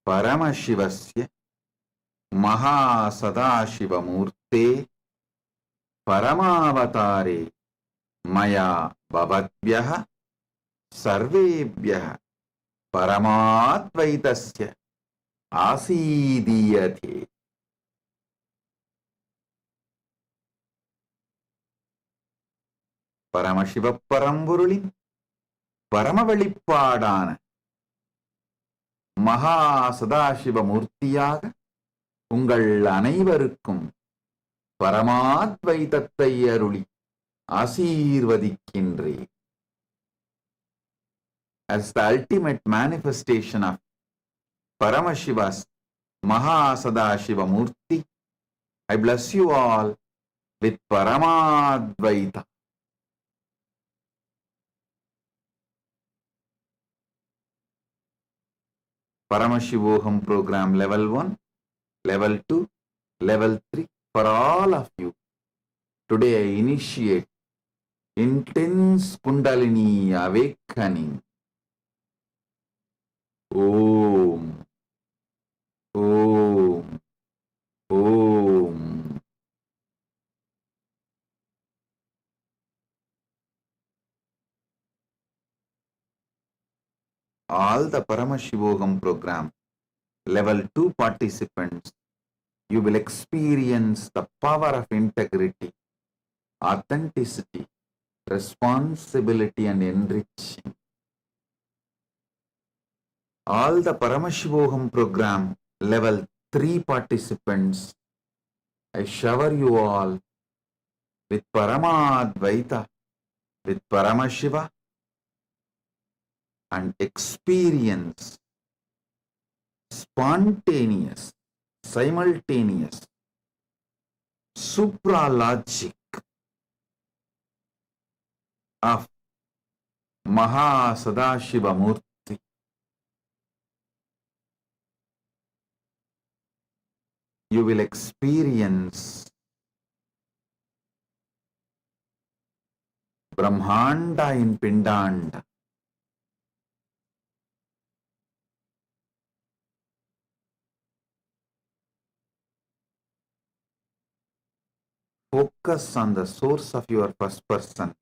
Paramashivasya Mahasadashivamurte Paramavatare Maya Bhavatvyah Sarvebhyah Paramadvaitasya Asidiyate. Paramashiva Paramburulin Paramavalipadana Mahasadashiva Murtiyaga Ungal Anaivarukkum Paramadvaitathai Aruli Asirvadikindre. As the ultimate manifestation of Paramashiva's Mahasadashiva Murti, I bless you all with Paramadvaita. Paramashivoham program level 1, level 2, level 3 for all of you. Today I initiate intense Kundalini awakening. Om, Om, Om. All the Paramashivoham program level 2 participants, you will experience the power of integrity, authenticity, responsibility and enriching. All the Paramashivoham program level 3 participants, I shower you all with Paramadvaita, with Paramashiva, and experience spontaneous, simultaneous, supralogic of Mahasadashiva Murti. You will experience Brahmanda in Pindanda. Focus on the source of your first person.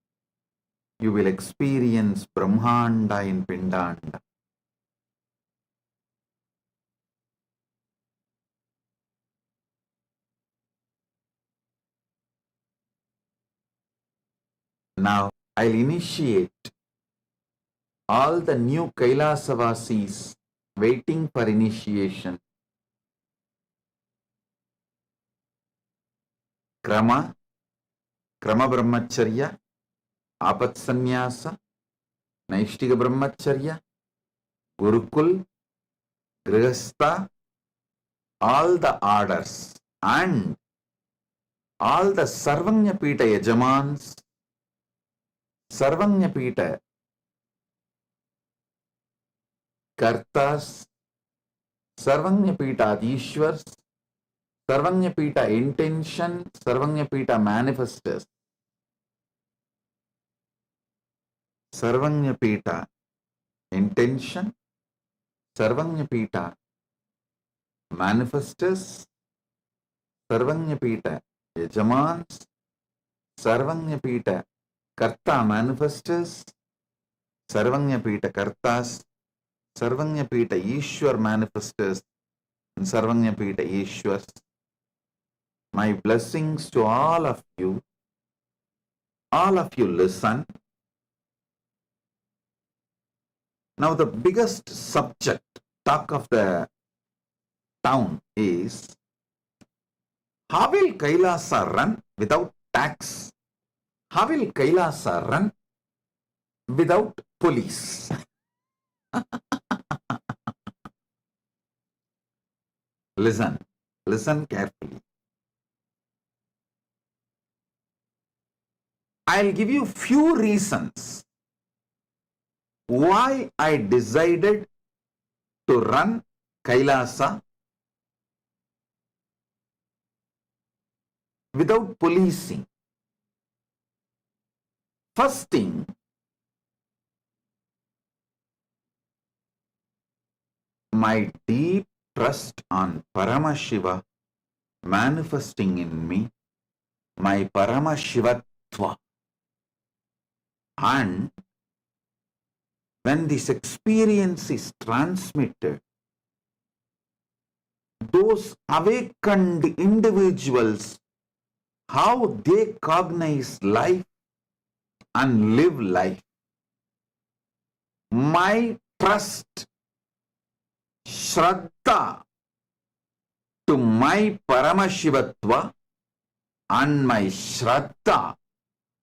You will experience Brahmanda in Pindanda. Now, I'll initiate all the new Kailasavasis waiting for initiation. Krama Brahmacharya, Apatsanyasa, Naishtika Brahmacharya, Gurukul, Grihastha, all the orders and all the Sarvanyapita Yajamans, Sarvanyapita Kartas, Sarvanyapita Adishwars, Sarvanyapita intention, Sarvanyapita manifestors, Sarvanyapita intention, Sarvanyapita manifestors, Sarvanyapita Yajamans, Sarvanyapita Karta manifestors, Sarvanyapita Kartas, Sarvanyapita Ishwar manifestors, and Sarvanyapita Ishwars. My blessings to all of you. All of you listen. Now the biggest subject, talk of the town is, how will Kailasa run without tax? How will Kailasa run without police? Listen carefully. I'll give you few reasons why I decided to run Kailasa without policing. First thing, my deep trust on Paramashiva manifesting in me, my Paramashivatva. And when this experience is transmitted, those awakened individuals, how they cognize life and live life. My trust, Shraddha to my Paramashivatva and my Shraddha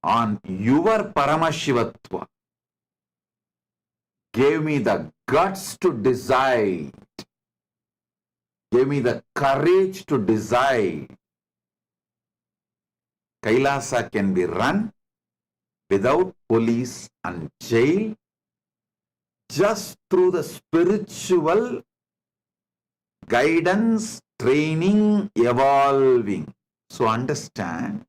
on your Paramashivatva gave me the guts to decide, gave me the courage to decide. Kailasa can be run without police and jail, just through the spiritual guidance, training, evolving. So understand,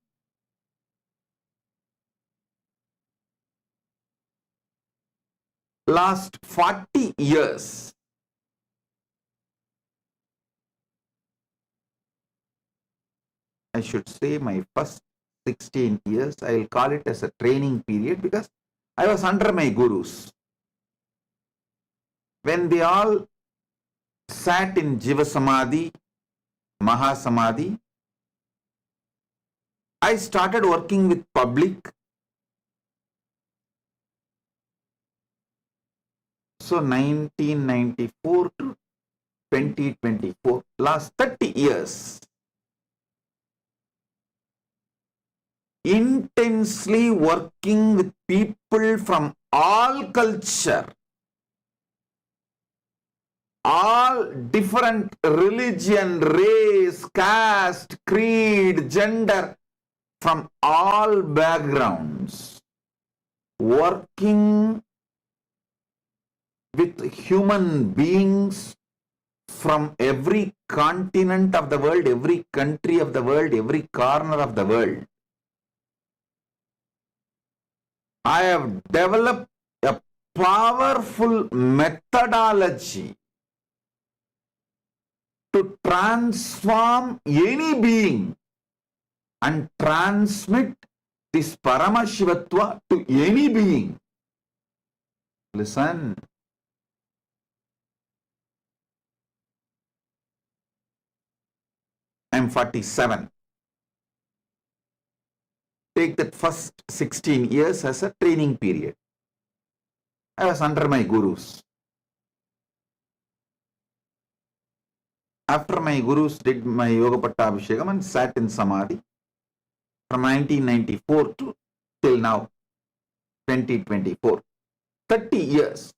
last 40 years, I should say my first 16 years, I will call it as a training period because I was under my gurus. When they all sat in Jiva Samadhi, Mahasamadhi, I started working with public. So 1994 to 2024, last 30 years, intensely working with people from all culture, all different religion, race, caste, creed, gender, from all backgrounds, working with human beings from every continent of the world, every country of the world, every corner of the world. I have developed a powerful methodology to transform any being and transmit this Paramashivatva to any being. Listen. I am 47. Take that first 16 years as a training period. I was under my gurus. After my gurus did my Yoga Pattabhishekam and sat in Samadhi from 1994 to till now, 2024, 30 years,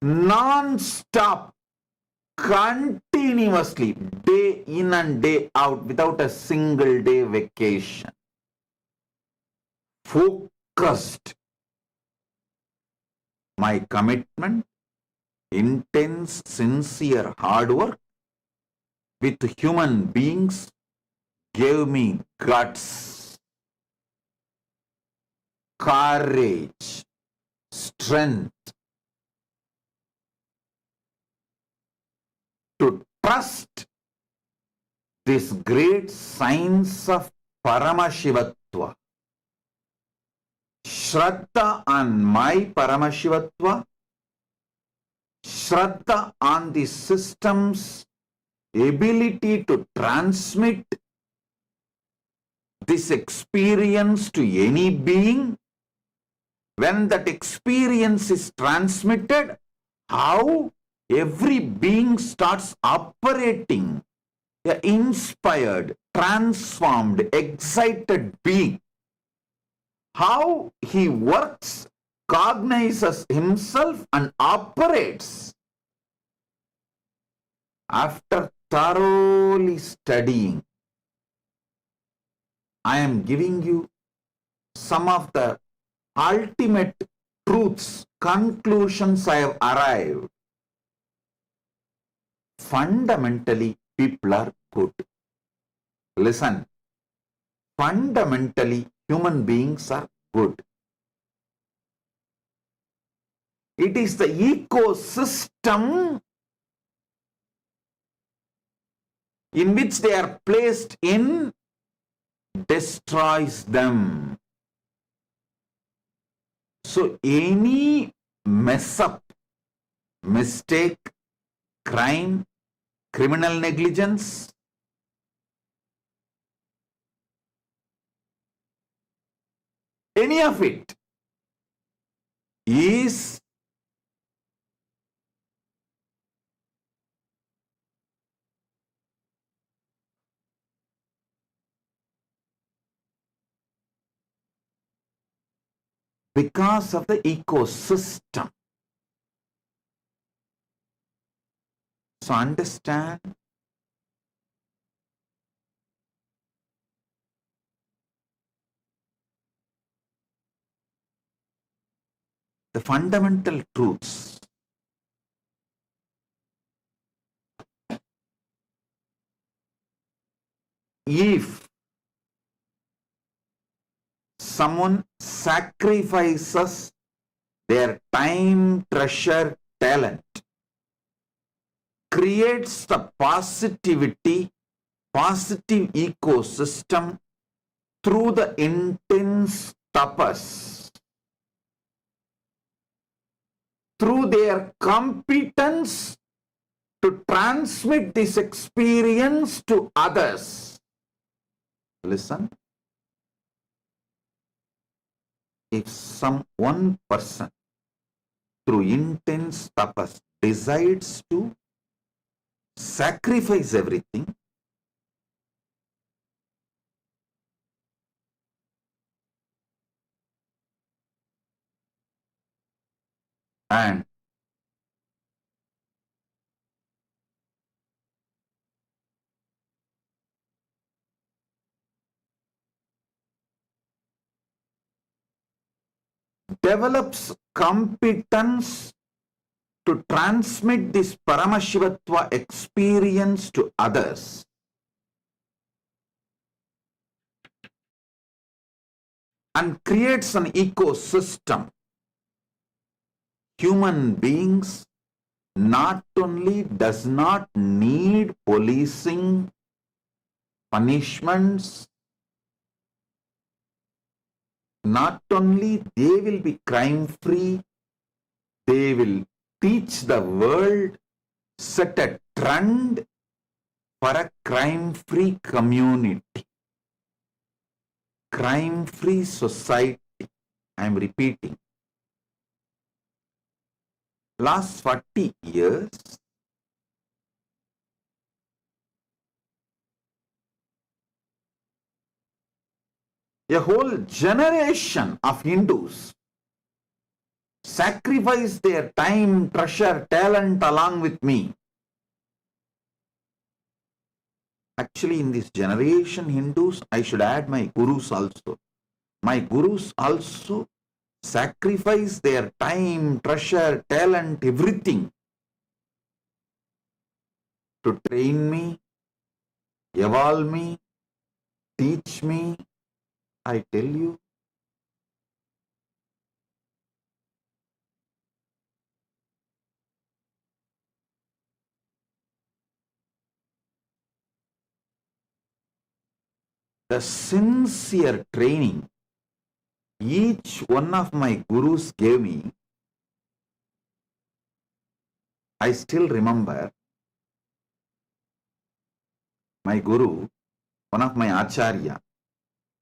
non-stop, continuously, day in and day out, without a single day vacation. Focused. My commitment, intense, sincere hard work with human beings gave me guts, courage, strength to trust this great science of Paramashivatva. Shraddha on my Paramashivatva, Shraddha on the system's ability to transmit this experience to any being. When that experience is transmitted, how every being starts operating, an inspired, transformed, excited being. How he works, cognizes himself and operates. After thoroughly studying, I am giving you some of the ultimate truths, conclusions I have arrived. Fundamentally, people are good. Listen, fundamentally, human beings are good. It is the ecosystem in which they are placed in destroys them. So any mess up, mistake, crime, criminal negligence, any of it is because of the ecosystem. So understand the fundamental truths. If someone sacrifices their time, treasure, talent, creates the positivity, positive ecosystem through the intense tapas, through their competence to transmit this experience to others. Listen. If one person through intense tapas decides to sacrifice everything, and develops competence to transmit this Paramashivatva experience to others, and creates an ecosystem, human beings not only does not need policing, punishments, not only they will be crime free, they will teach the world, set a trend for a crime free community, crime free society. I am repeating. Last 40 years, a whole generation of Hindus sacrificed their time, treasure, talent along with me. Actually, in this generation, Hindus, I should add my gurus also. My gurus also sacrifice their time, treasure, talent, everything to train me, evolve me, teach me. I tell you, the sincere training each one of my gurus gave me, I still remember my guru, one of my acharya,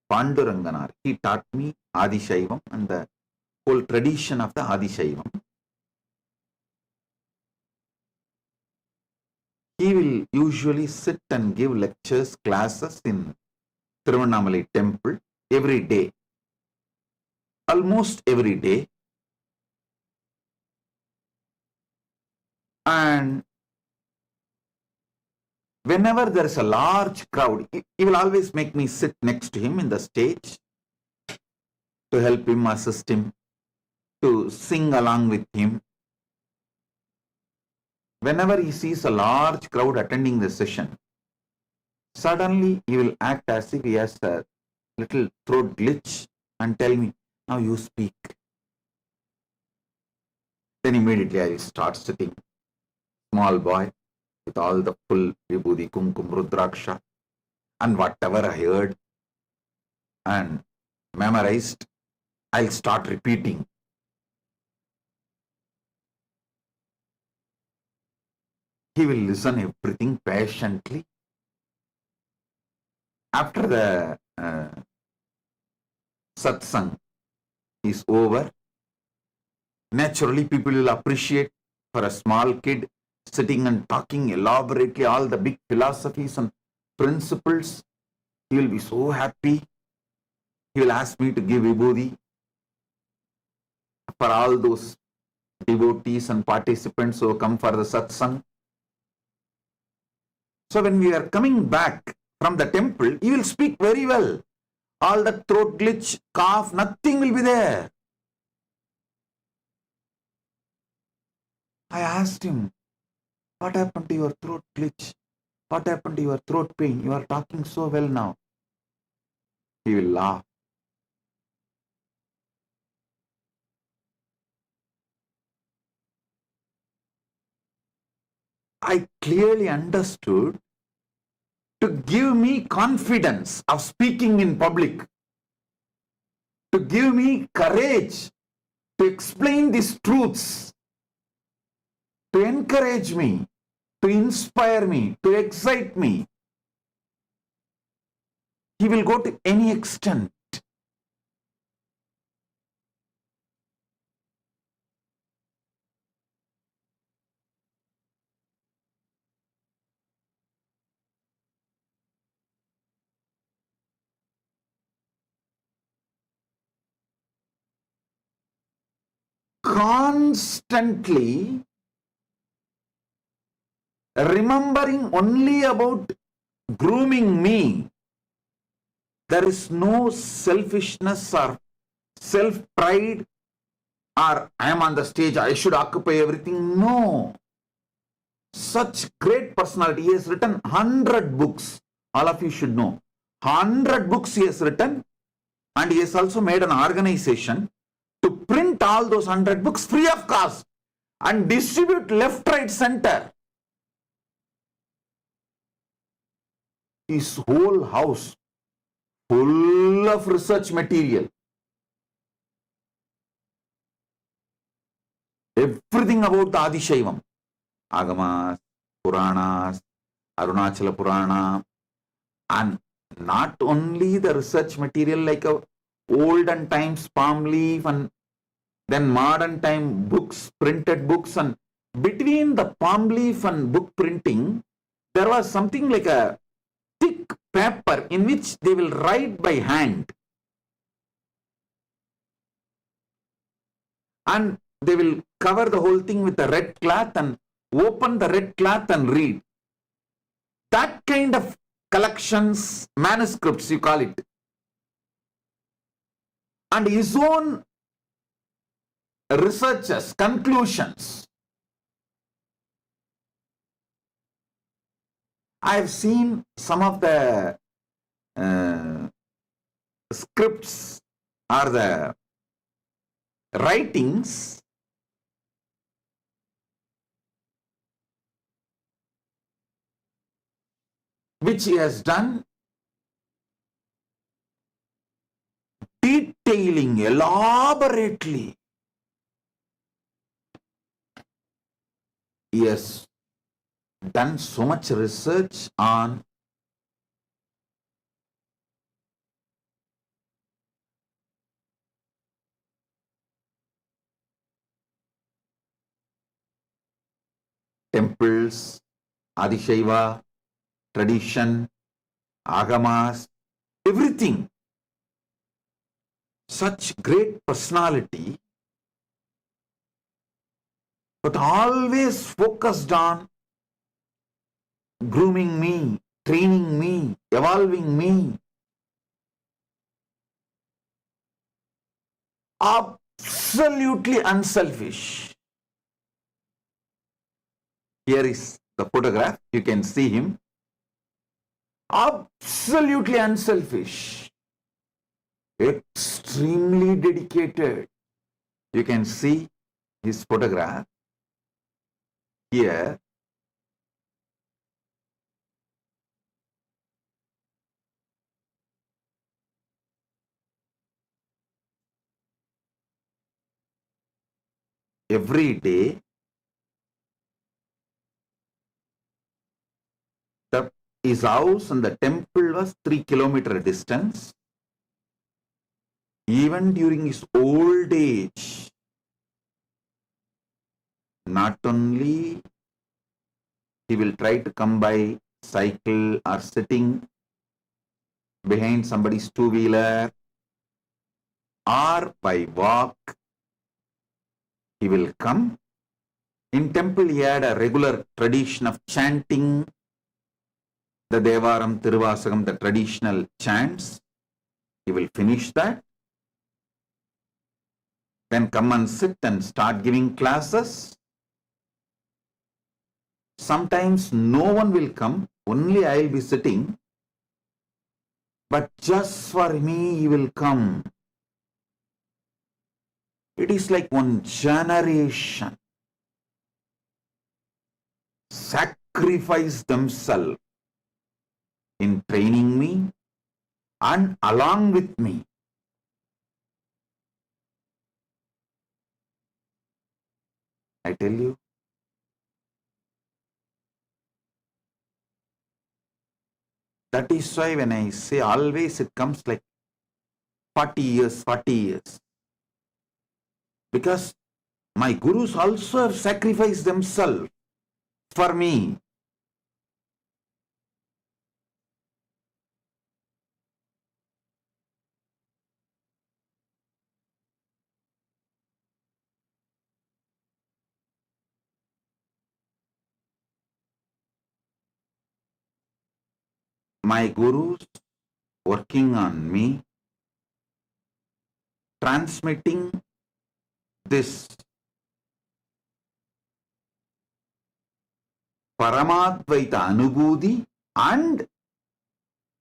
Panduranganar, he taught me Adi Shaivam and the whole tradition of the Adi Shaivam. He will usually sit and give lectures, classes in Tiruvannamalai temple every day, almost every day. And whenever there is a large crowd, he will always make me sit next to him in the stage to help him, assist him, to sing along with him. Whenever he sees a large crowd attending the session, suddenly he will act as if he has a little throat glitch and tell me, now you speak. Then immediately I will start sitting, small boy, with all the full vibhuti, kumkum, rudraksha, and whatever I heard and memorized, I'll start repeating. He will listen everything patiently. After the satsang is over, naturally people will appreciate for a small kid sitting and talking elaborately all the big philosophies and principles. He will be so happy. He will ask me to give vibhuti for all those devotees and participants who come for the satsang. So when we are coming back from the temple, he will speak very well. All the throat glitch, cough, nothing will be there. I asked him, what happened to your throat glitch? What happened to your throat pain? You are talking so well now. He will laugh. I clearly understood to give me confidence of speaking in public, to give me courage to explain these truths, to encourage me, to inspire me, to excite me. He will go to any extent. Constantly remembering only about grooming me. There is no selfishness or self-pride or I am on the stage, I should occupy everything. No. Such great personality. He has written 100 books. All of you should know. 100 books he has written, and he has also made an organization to print all those 100 books free of cost and distribute left, right, center. His whole house full of research material. Everything about the Adishaivam. Agamas, Puranas, Arunachala Purana, and not only the research material like olden times palm leaf and then modern time books, printed books, and between the palm leaf and book printing, there was something like a thick paper in which they will write by hand. And they will cover the whole thing with a red cloth and open the red cloth and read. That kind of collections, manuscripts you call it. And his own researches, conclusions. I have seen some of the scripts or the writings which he has done, detailing elaborately. He has done so much research on temples, Adishaiva, tradition, agamas, everything. Such great personality, but always focused on grooming me, training me, evolving me. Absolutely unselfish. Here is the photograph. You can see him. Absolutely unselfish. Extremely dedicated. You can see his photograph here. every day. His house and the temple was 3 kilometer distance. Even during his old age, not only he will try to come by cycle or sitting behind somebody's two-wheeler or by walk, he will come. In temple, he had a regular tradition of chanting the Devaram, Tiruvasagam, the traditional chants. He will finish that, then come and sit and start giving classes. Sometimes no one will come, only I will be sitting, but just for me he will come. It is like one generation sacrifice themselves in training me and along with me. I tell you, that is why when I say always, it comes like 40 years, 40 years. Because my gurus also have sacrificed themselves for me. My gurus working on me, transmitting this Paramadvaita Anubhuti and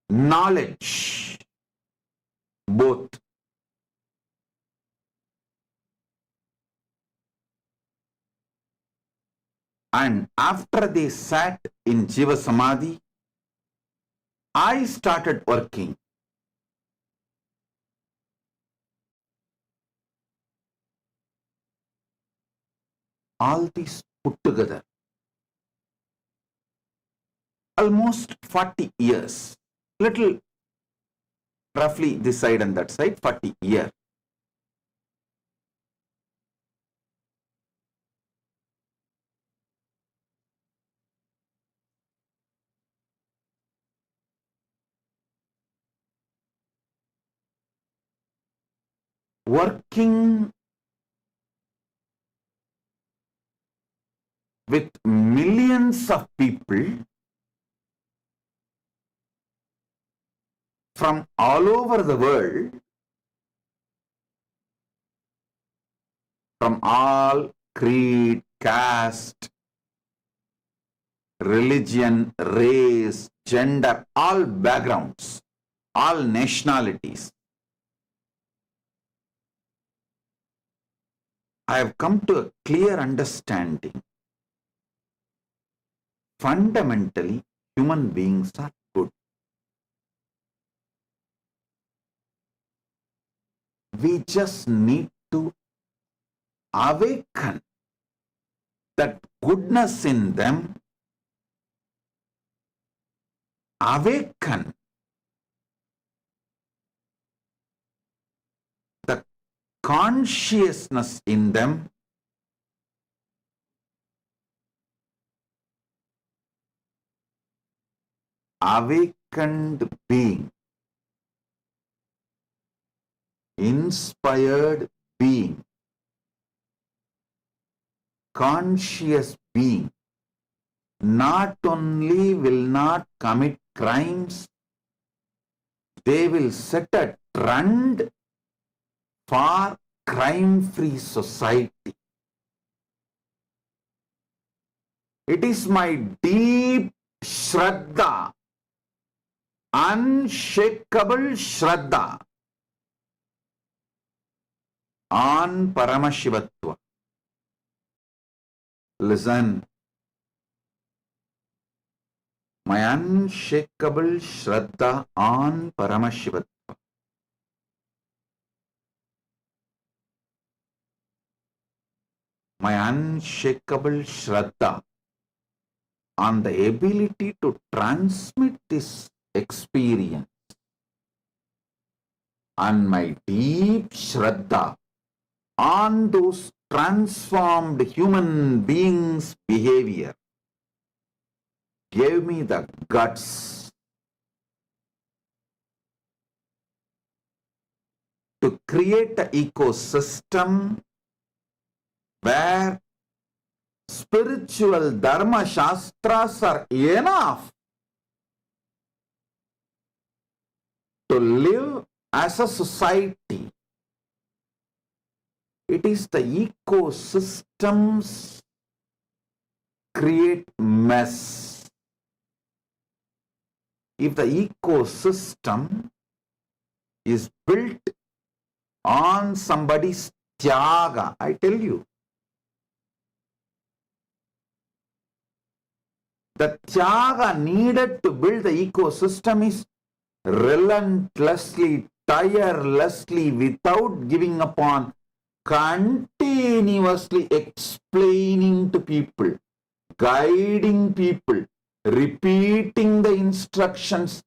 knowledge, both. And after they sat in Jiva Samadhi, I started working. All these put together, almost 40 years, little roughly this side and that side, 40 years. Working with millions of people from all over the world, from all creed, caste, religion, race, gender, all backgrounds, all nationalities. I have come to a clear understanding. Fundamentally, human beings are good. We just need to awaken that goodness in them, awaken the consciousness in them, awakened being, inspired being, conscious being, not only will not commit crimes, they will set a trend for crime-free society. It is my deep Shraddha, unshakable Shraddha on Paramashivatva. Listen, my unshakable Shraddha on Paramashivatva. my unshakable Shraddha on the ability to transmit this experience, and my deep Shraddha on those transformed human beings' behavior gave me the guts to create an ecosystem where spiritual dharma shastras are enough to live as a society. It is the ecosystems create mess. If the ecosystem is built on somebody's tyaga, I tell you, the tyaga needed to build the ecosystem is relentlessly, tirelessly, without giving up on, continuously explaining to people, guiding people, repeating the instructions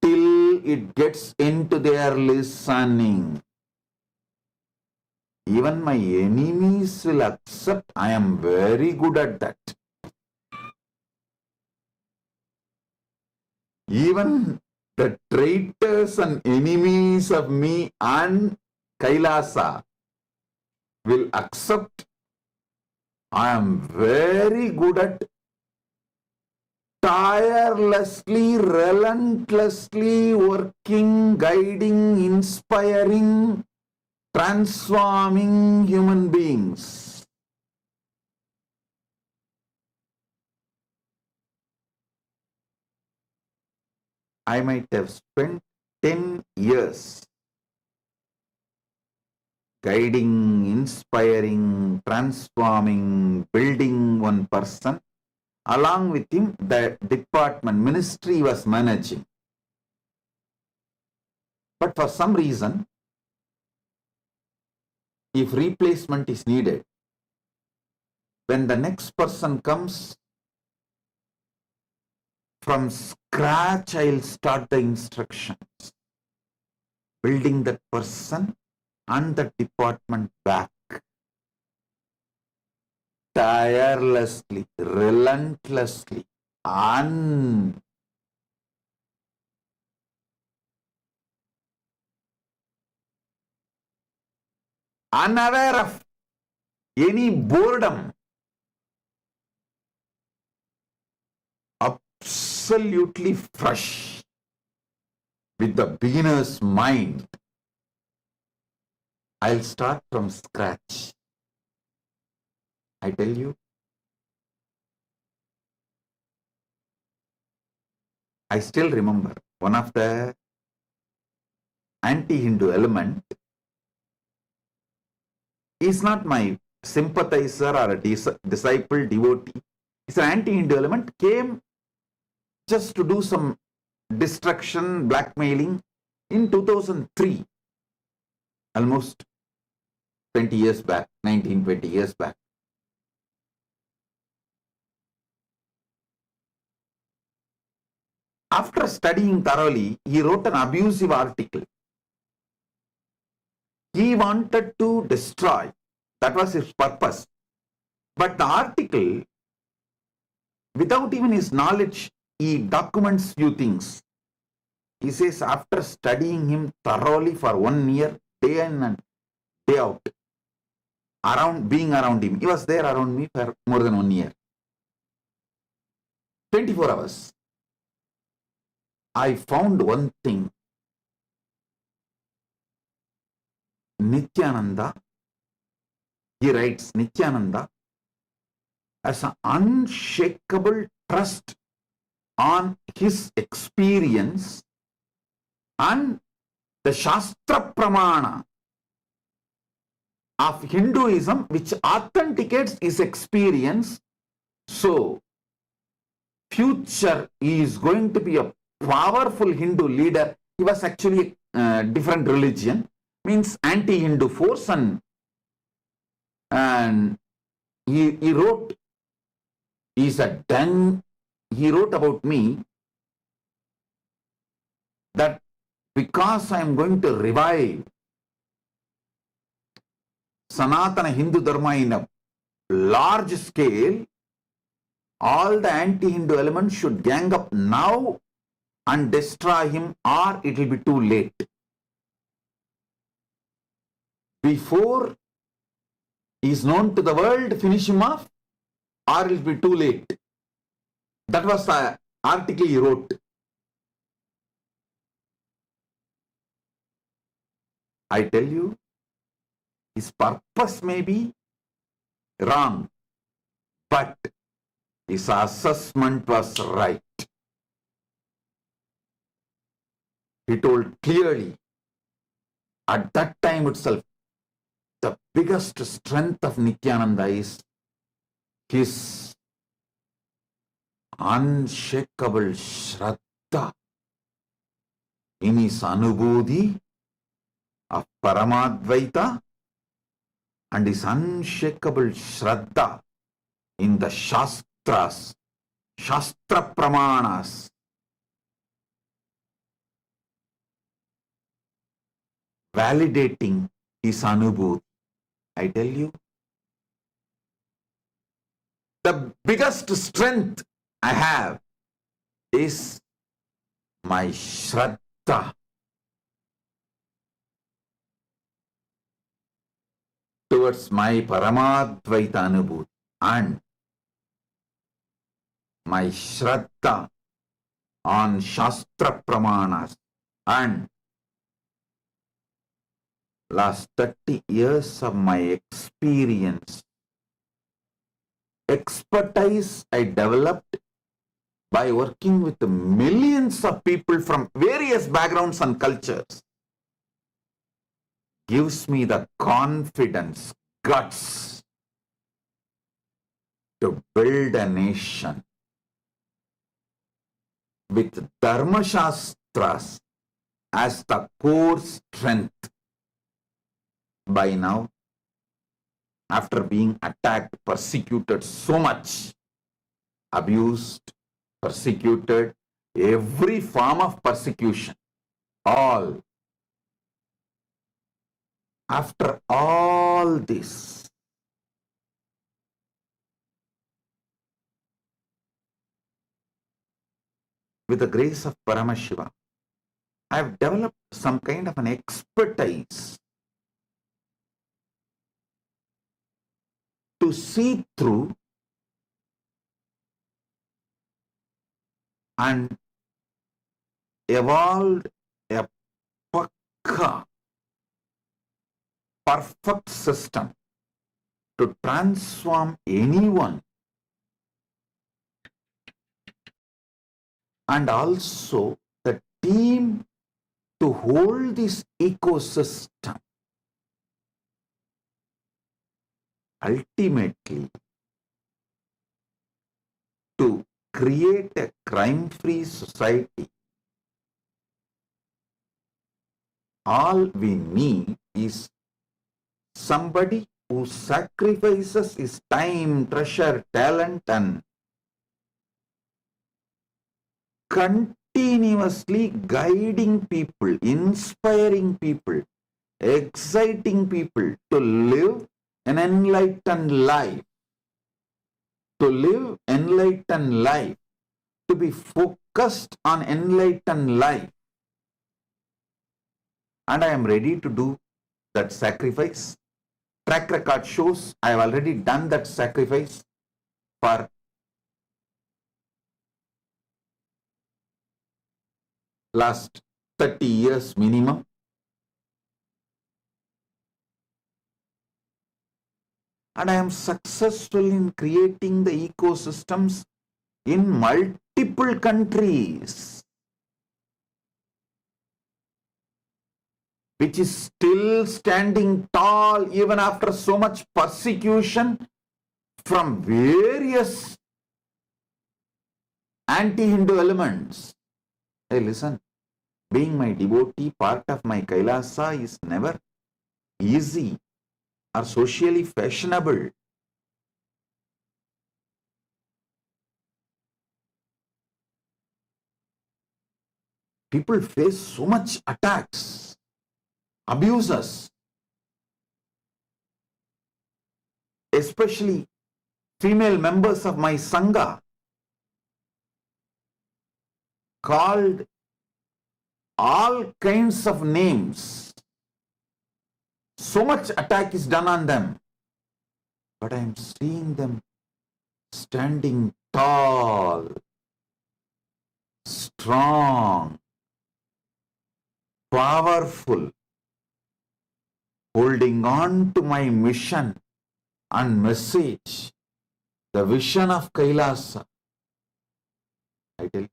till it gets into their listening. Even my enemies will accept I am very good at that. Even the traitors and enemies of me and Kailasa will accept I am very good at tirelessly, relentlessly working, guiding, inspiring, transforming human beings. I might have spent 10 years guiding, inspiring, transforming, building one person. Along with him, the department, ministry was managing. But for some reason, if replacement is needed, when the next person comes, from scratch, I'll start the instructions, building that person and the department back. Tirelessly, relentlessly, unaware of any boredom, absolutely fresh, with the beginner's mind. I'll start from scratch. I tell you, I still remember one of the anti-Hindu element is not my sympathizer or a disciple, devotee. It's an anti-Hindu element, came just to do some destruction, blackmailing in 2003, almost 20 years back, 19-20 years back. After studying thoroughly, he wrote an abusive article. He wanted to destroy. That was his purpose. But the article, without even his knowledge, he documents few things. He says, after studying him thoroughly for 1 year, day in and day out, being around him, he was there around me for more than 1 year, 24 hours. I found one thing. Nithyananda, he writes, Nithyananda has an unshakable trust on his experience and the Shastra Pramana of Hinduism, which authenticates his experience. So, future he is going to be a powerful Hindu leader. He was actually a different religion, means anti-Hindu force, and he wrote, he wrote about me that because I am going to revive Sanatana Hindu Dharma in a large scale, all the anti-Hindu elements should gang up now and destroy him, or it will be too late. Before he is known to the world, finish him off, or it will be too late. That was the article he wrote. I tell you, his purpose may be wrong, but his assessment was right. He told clearly, at that time itself, the biggest strength of Nithyananda is his unshakable Shraddha in his Anubodhi of Paramadvaita and his unshakable Shraddha in the Shastras, Shastra Pramanas, validating his Anubodhi. I tell you, the biggest strength I have is my Shraddha towards my Paramadvaita Anubodhi and my Shraddha on Shastra Pramanas and last 30 years of my experience, expertise I developed by working with millions of people from various backgrounds and cultures, gives me the confidence, guts to build a nation with Dharma Shastras as the core strength. By now, after being attacked, persecuted so much, abused, persecuted, every form of persecution, all. After all this, with the grace of Paramashiva, I have developed some kind of an expertise to see through and evolved a pakka, perfect system to transform anyone, and also the team to hold this ecosystem. Ultimately, to create a crime-free society, all we need is somebody who sacrifices his time, treasure, talent, and continuously guiding people, inspiring people, exciting people to live an enlightened life, to live enlightened life, to be focused on enlightened life. And I am ready to do that sacrifice. Track record shows I have already done that sacrifice for last 30 years minimum. And I am successful in creating the ecosystems in multiple countries, which is still standing tall even after so much persecution from various anti-Hindu elements. Hey, listen, being my devotee, part of my Kailasa is never easy or socially fashionable. people face so much attacks, abuses, especially female members of my Sangha, called all kinds of names. So much attack is done on them. But I am seeing them standing tall, strong, powerful, holding on to my mission and message, the vision of Kailasa. I tell you,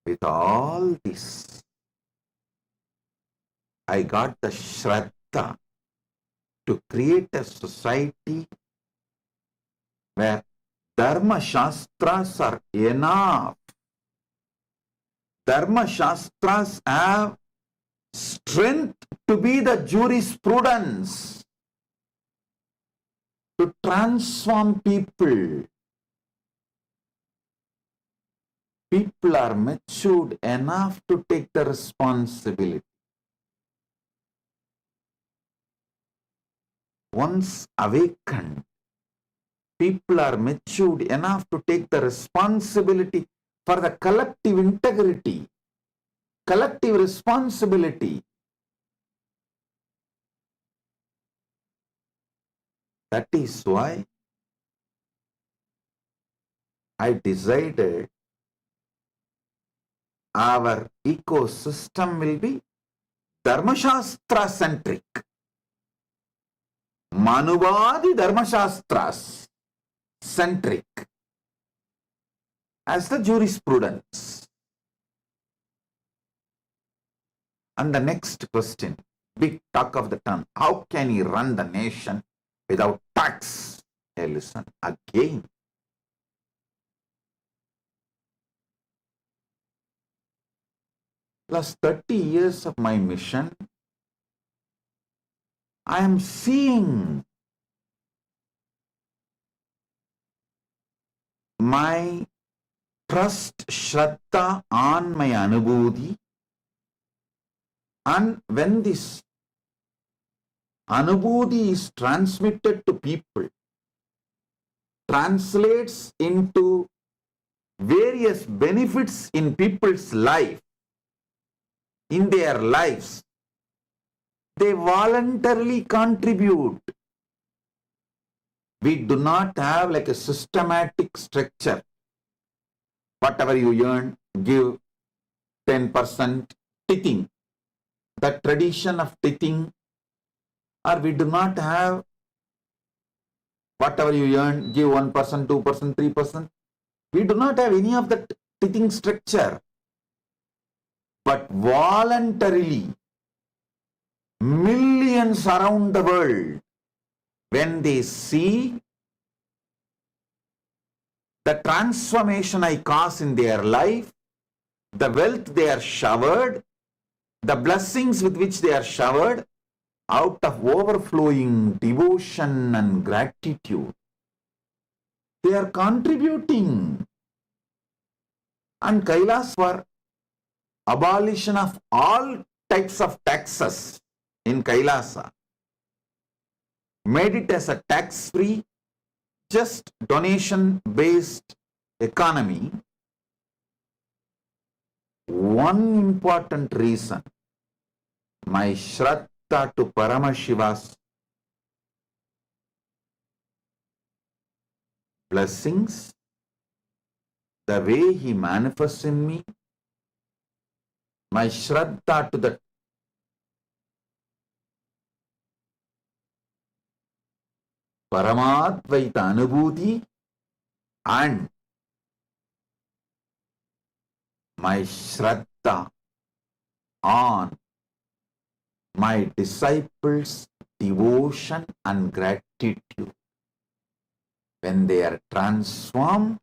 with all this, I got the Shraddha to create a society where Dharma Shastras are enough. Dharma Shastras have strength to be the jurisprudence to transform people. People are matured enough to take the responsibility. Once awakened, people are matured enough to take the responsibility for the collective integrity, collective responsibility. That is why I decided our ecosystem will be Dharmashastra centric. Manuvadi Dharmashastras centric as the jurisprudence. And the next question, big talk of the town, how can he run the nation without tax? Hey, listen again. Plus 30 years of my mission, I am seeing my trust, Shraddha on my Anubhuti, and when this Anubhuti is transmitted to people, translates into various benefits in people's life, in their lives, they voluntarily contribute. We do not have like a systematic structure. Whatever you earn, give 10% tithing. The tradition of tithing, or we do not have whatever you earn, give 1%, 2%, 3%. We do not have any of that tithing structure. But voluntarily, millions around the world, when they see the transformation I cause in their life, the wealth they are showered, the blessings with which they are showered, out of overflowing devotion and gratitude, they are contributing. And Kailasa for abolition of all types of taxes in Kailasa, made it as a tax-free, just donation-based economy. One important reason, my Shraddha to Paramashiva's blessings, the way he manifests in me, my Shraddha to the Paramadvaita Anubhuti, and my Shraddha on my disciples' devotion and gratitude. When they are transformed,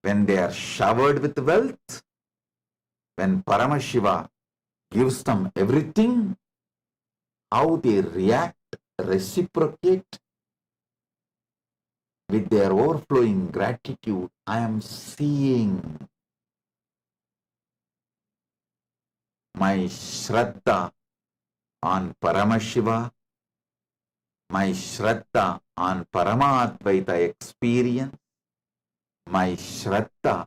when they are showered with wealth, when Paramashiva gives them everything, how they react, reciprocate, with their overflowing gratitude, I am seeing my Shraddha on Paramashiva, my Shraddha on Paramadvaita experience, my Shraddha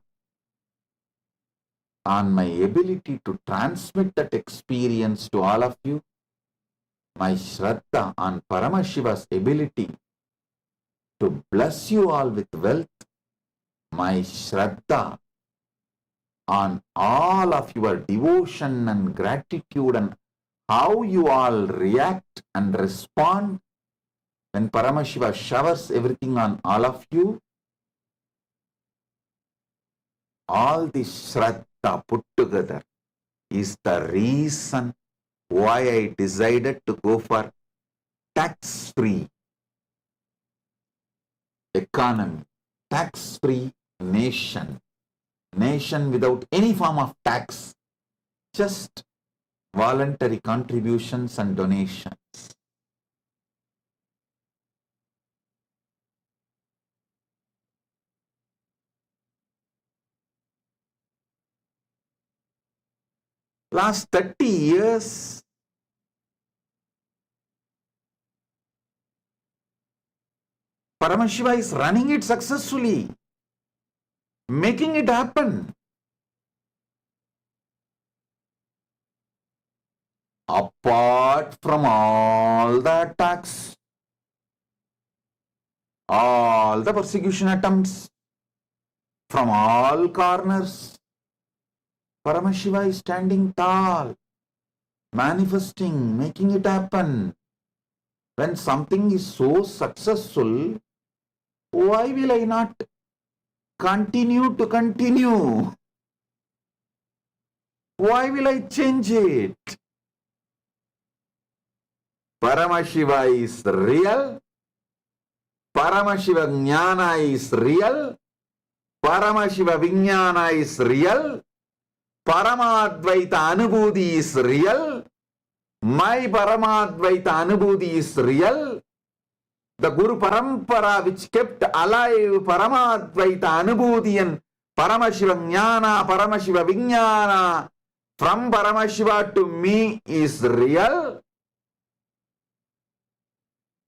on my ability to transmit that experience to all of you, my Shraddha on Paramashiva's ability to bless you all with wealth, my Shraddha on all of your devotion and gratitude and how you all react and respond when Paramashiva showers everything on all of you. All this Shraddha put together is the reason why I decided to go for tax-free economy, tax-free nation without any form of tax, just voluntary contributions and donations. Last 30 years, Paramashiva is running it successfully, making it happen. Apart from all the attacks, all the persecution attempts from all corners, Paramashiva is standing tall, manifesting, making it happen. When something is so successful, why will I not continue to continue? Why will I change it? Paramashiva is real. Paramashiva Jnana is real. Paramashiva Vijnana is real. Paramadvaita Anubhuti is real. My Paramadvaita Anubhuti is real. The Guru Parampara which kept alive Paramadvaita Anubhuti and Paramashiva Jnana, Paramashiva Vijnana from Paramashiva to me is real.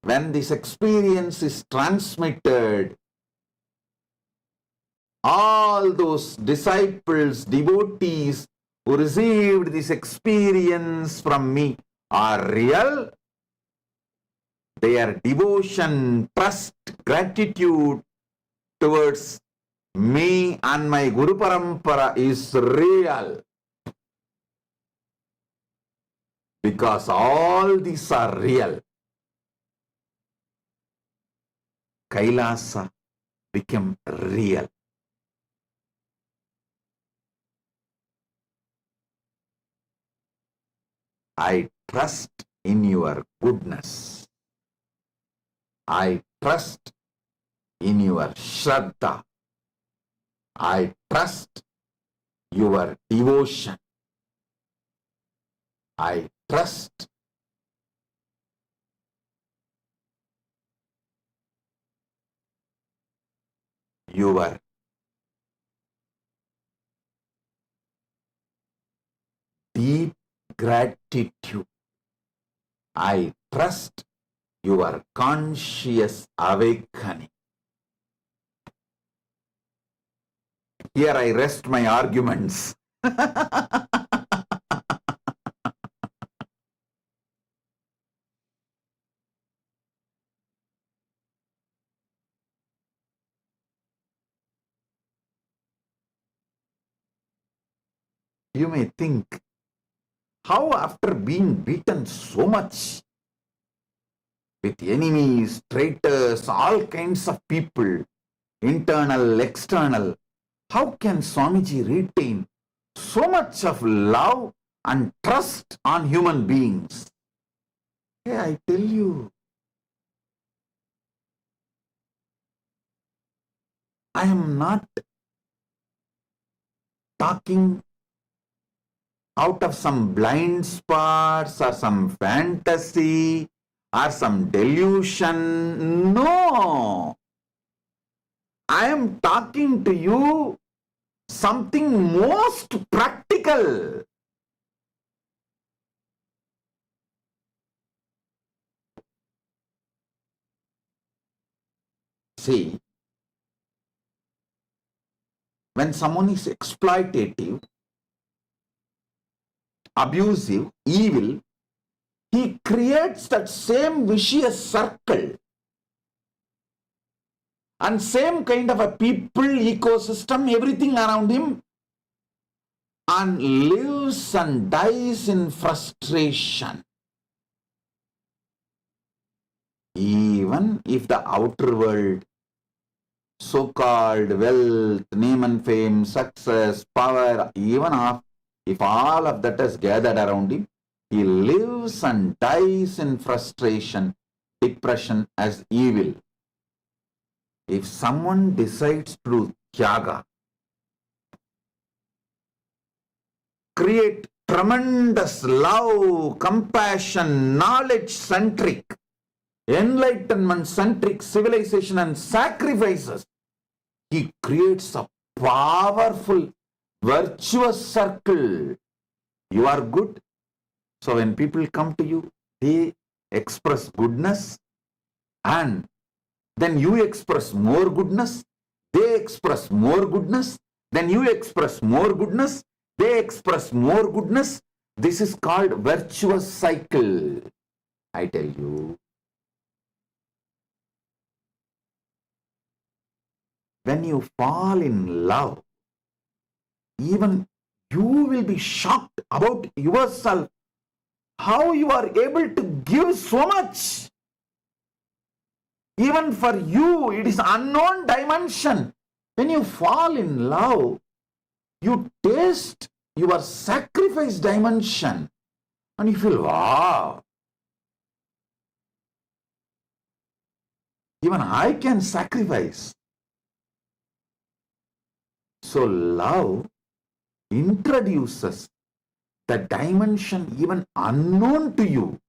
When this experience is transmitted, all those disciples, devotees who received this experience from me are real. Their devotion, trust, gratitude towards me and my Guru Parampara is real. Because all these are real, Kailasa became real. I trust in your goodness. I trust in your Shraddha. I trust your devotion. I trust your deep gratitude. I trust your conscious awakening. Here I rest my arguments. You may think, how after being beaten so much with enemies, traitors, all kinds of people, internal, external, how can Swamiji retain so much of love and trust on human beings? Hey, I tell you, I am not talking out of some blind spots or some fantasy or some delusion. No. I am talking to you something most practical. See, when someone is exploitative, abusive, evil, he creates that same vicious circle and same kind of a people, ecosystem, everything around him, and lives and dies in frustration. Even if the outer world, so-called wealth, name and fame, success, power, even if all of that is gathered around him, he lives and dies in frustration, depression as evil. If someone decides to do tyaga, create tremendous love, compassion, knowledge-centric, enlightenment-centric civilization and sacrifices, he creates a powerful, virtuous circle. You are good. So when people come to you, they express goodness, and then you express more goodness, they express more goodness, then you express more goodness, they express more goodness. This is called virtuous cycle. I tell you, when you fall in love, even you will be shocked about yourself, how you are able to give so much. Even for you, it is unknown dimension. When you fall in love, you taste your sacrifice dimension and you feel, wow, even I can sacrifice. So love introduces the dimension even unknown to you,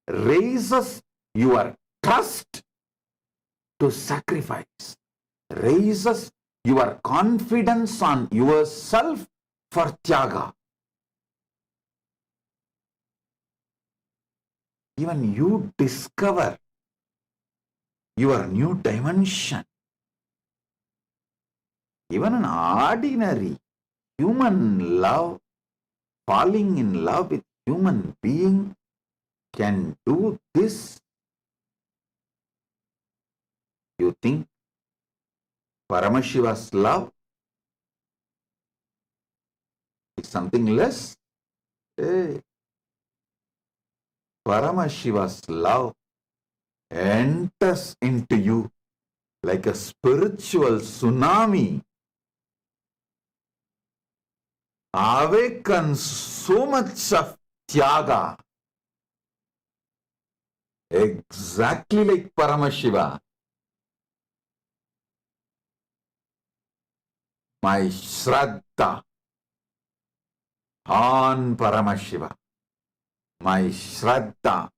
raises your trust to sacrifice, raises your confidence on yourself for tyaga. Even you discover your new dimension. Even an ordinary human love, falling in love with human being, can do this. You think Paramashiva's love is something less? Hey. Paramashiva's love enters into you like a spiritual tsunami, awakens so much of tyaga, exactly like Paramashiva. My Shraddha on Paramashiva, my Shraddha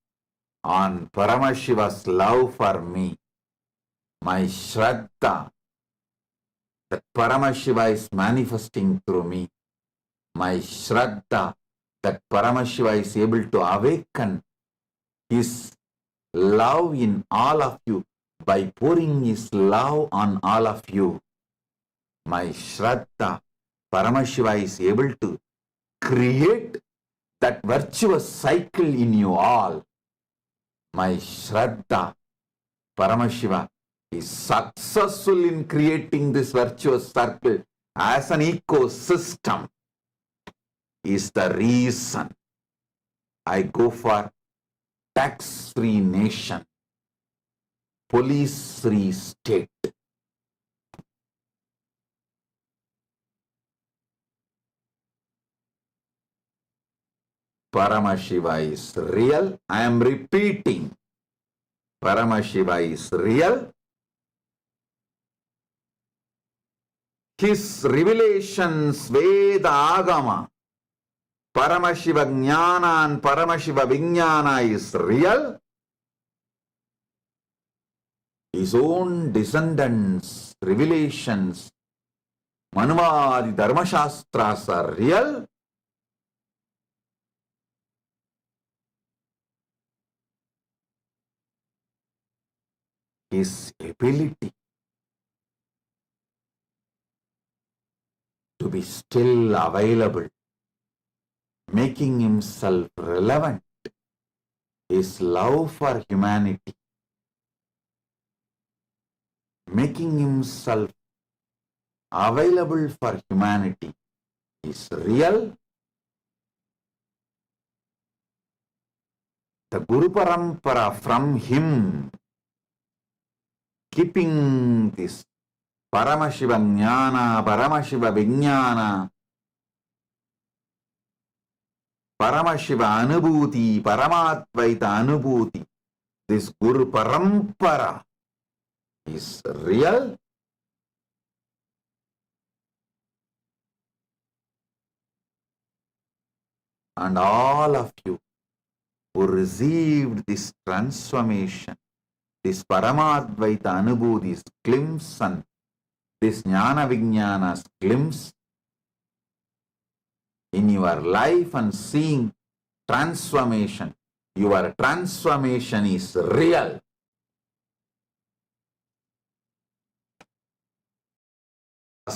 on Paramashiva's love for me, my Shraddha that Paramashiva is manifesting through me, my Shraddha that Paramashiva is able to awaken his love in all of you by pouring his love on all of you. My Shraddha, Paramashiva is able to create that virtuous cycle in you all. My Shraddha, Paramashiva is successful in creating this virtuous circle as an ecosystem. Is the reason I go for tax-free nation, police-free state. Paramashiva is real. I am repeating. Paramashiva is real. His revelations, Veda Agama, Paramashiva Jnana and Paramashiva Vijnana is real. his own descendants, revelations, Manuvadi Dharmashastras are real, his ability to be still available, making himself relevant, his love for humanity, making himself available for humanity is real. The Guru Parampara from him, keeping this Paramashiva Jnana, Paramashiva Vijnana, Paramashiva Anubhuti, Paramatvaita Anubhuti, this Guru Parampara is real. And all of you who received this transformation, this Paramadvaita Anubhuti's glimpse and this Jnana Vijnana's glimpse in your life and seeing transformation, your transformation is real.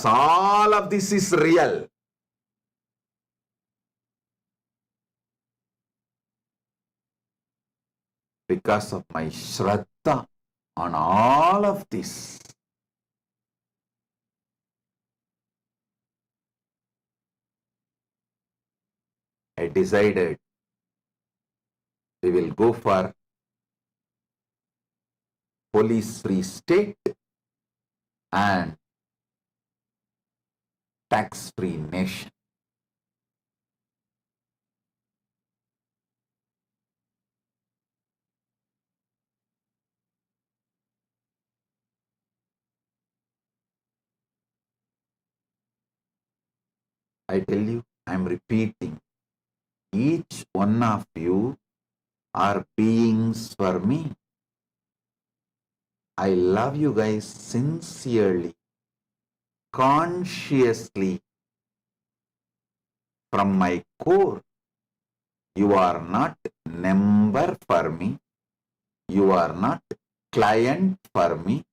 All of this is real. Because of my Shraddha on all of this. I decided we will go for police-free state and tax-free nation. I tell you, I am repeating, each one of you are beings for me. I love you guys sincerely, consciously, from my core. You are not number for me. You are not client for me.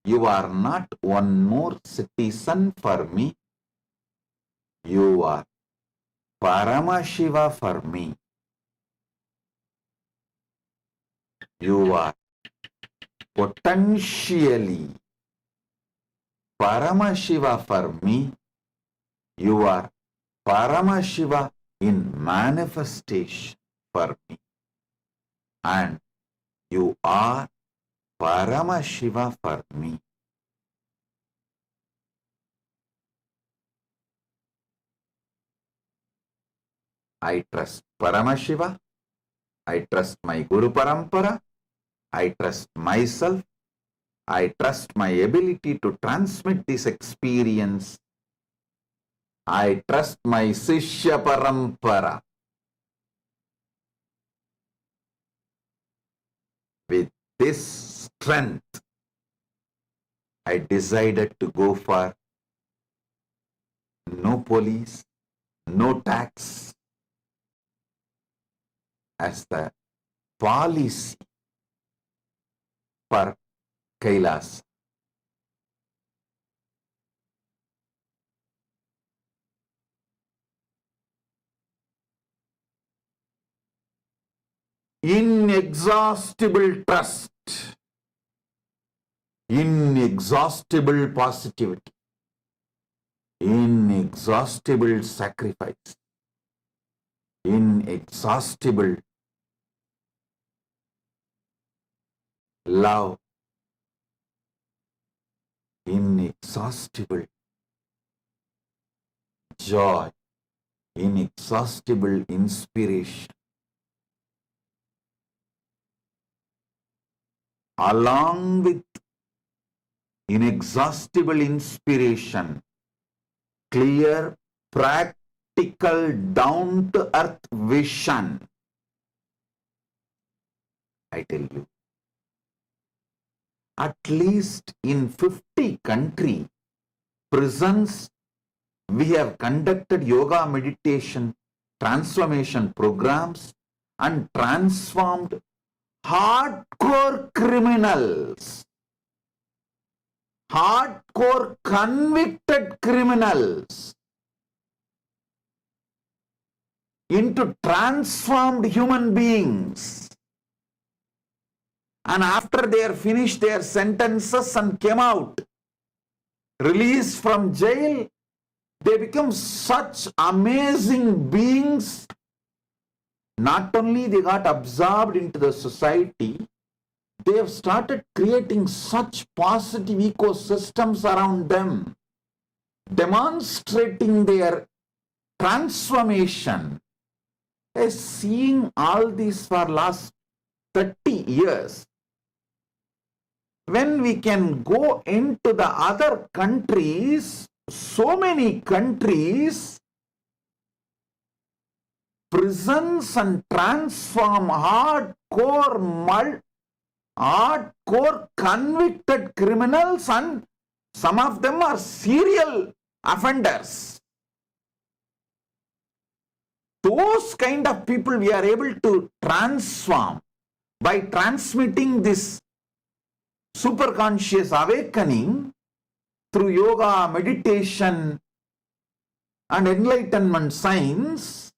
You are not one more citizen for me. You are Paramashiva for me. You are potentially Paramashiva for me. You are Paramashiva in manifestation for me. And you are Paramashiva for me. I trust Paramashiva. I trust my Guru Parampara. I trust myself. I trust my ability to transmit this experience. I trust my Sishya Parampara. With this strength, I decided to go for no police, no tax as the policy for Kailasa. Inexhaustible trust, inexhaustible positivity, inexhaustible sacrifice, inexhaustible love, inexhaustible joy, inexhaustible inspiration. Along with inexhaustible inspiration, clear, practical, down-to-earth vision. I tell you, At least in 50 country prisons, we have conducted yoga meditation transformation programs and transformed hardcore criminals, hardcore convicted criminals into transformed human beings. And after they are finished their sentences and came out, released from jail, they become such amazing beings. Not only they got absorbed into the society, they have started creating such positive ecosystems around them, demonstrating their transformation. Seeing all these for last 30 years, when we can go into the other countries, so many countries, prisons and transform hardcore convicted criminals, and some of them are serial offenders. Those kind of people we are able to transform by transmitting this superconscious awakening through yoga, meditation, and enlightenment science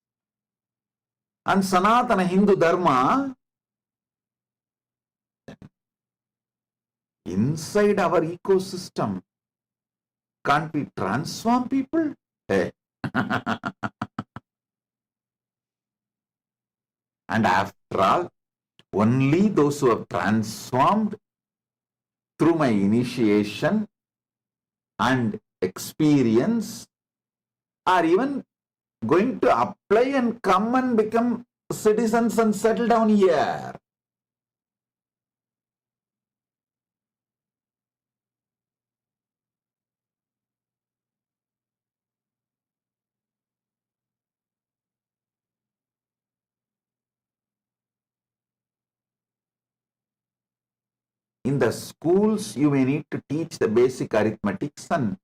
and Sanatana Hindu Dharma. Inside our ecosystem, can't we transform people? Hey. And after all, only those who have transformed through my initiation and experience are even going to apply and come and become citizens and settle down here. In the schools, you may need to teach the basic arithmetics and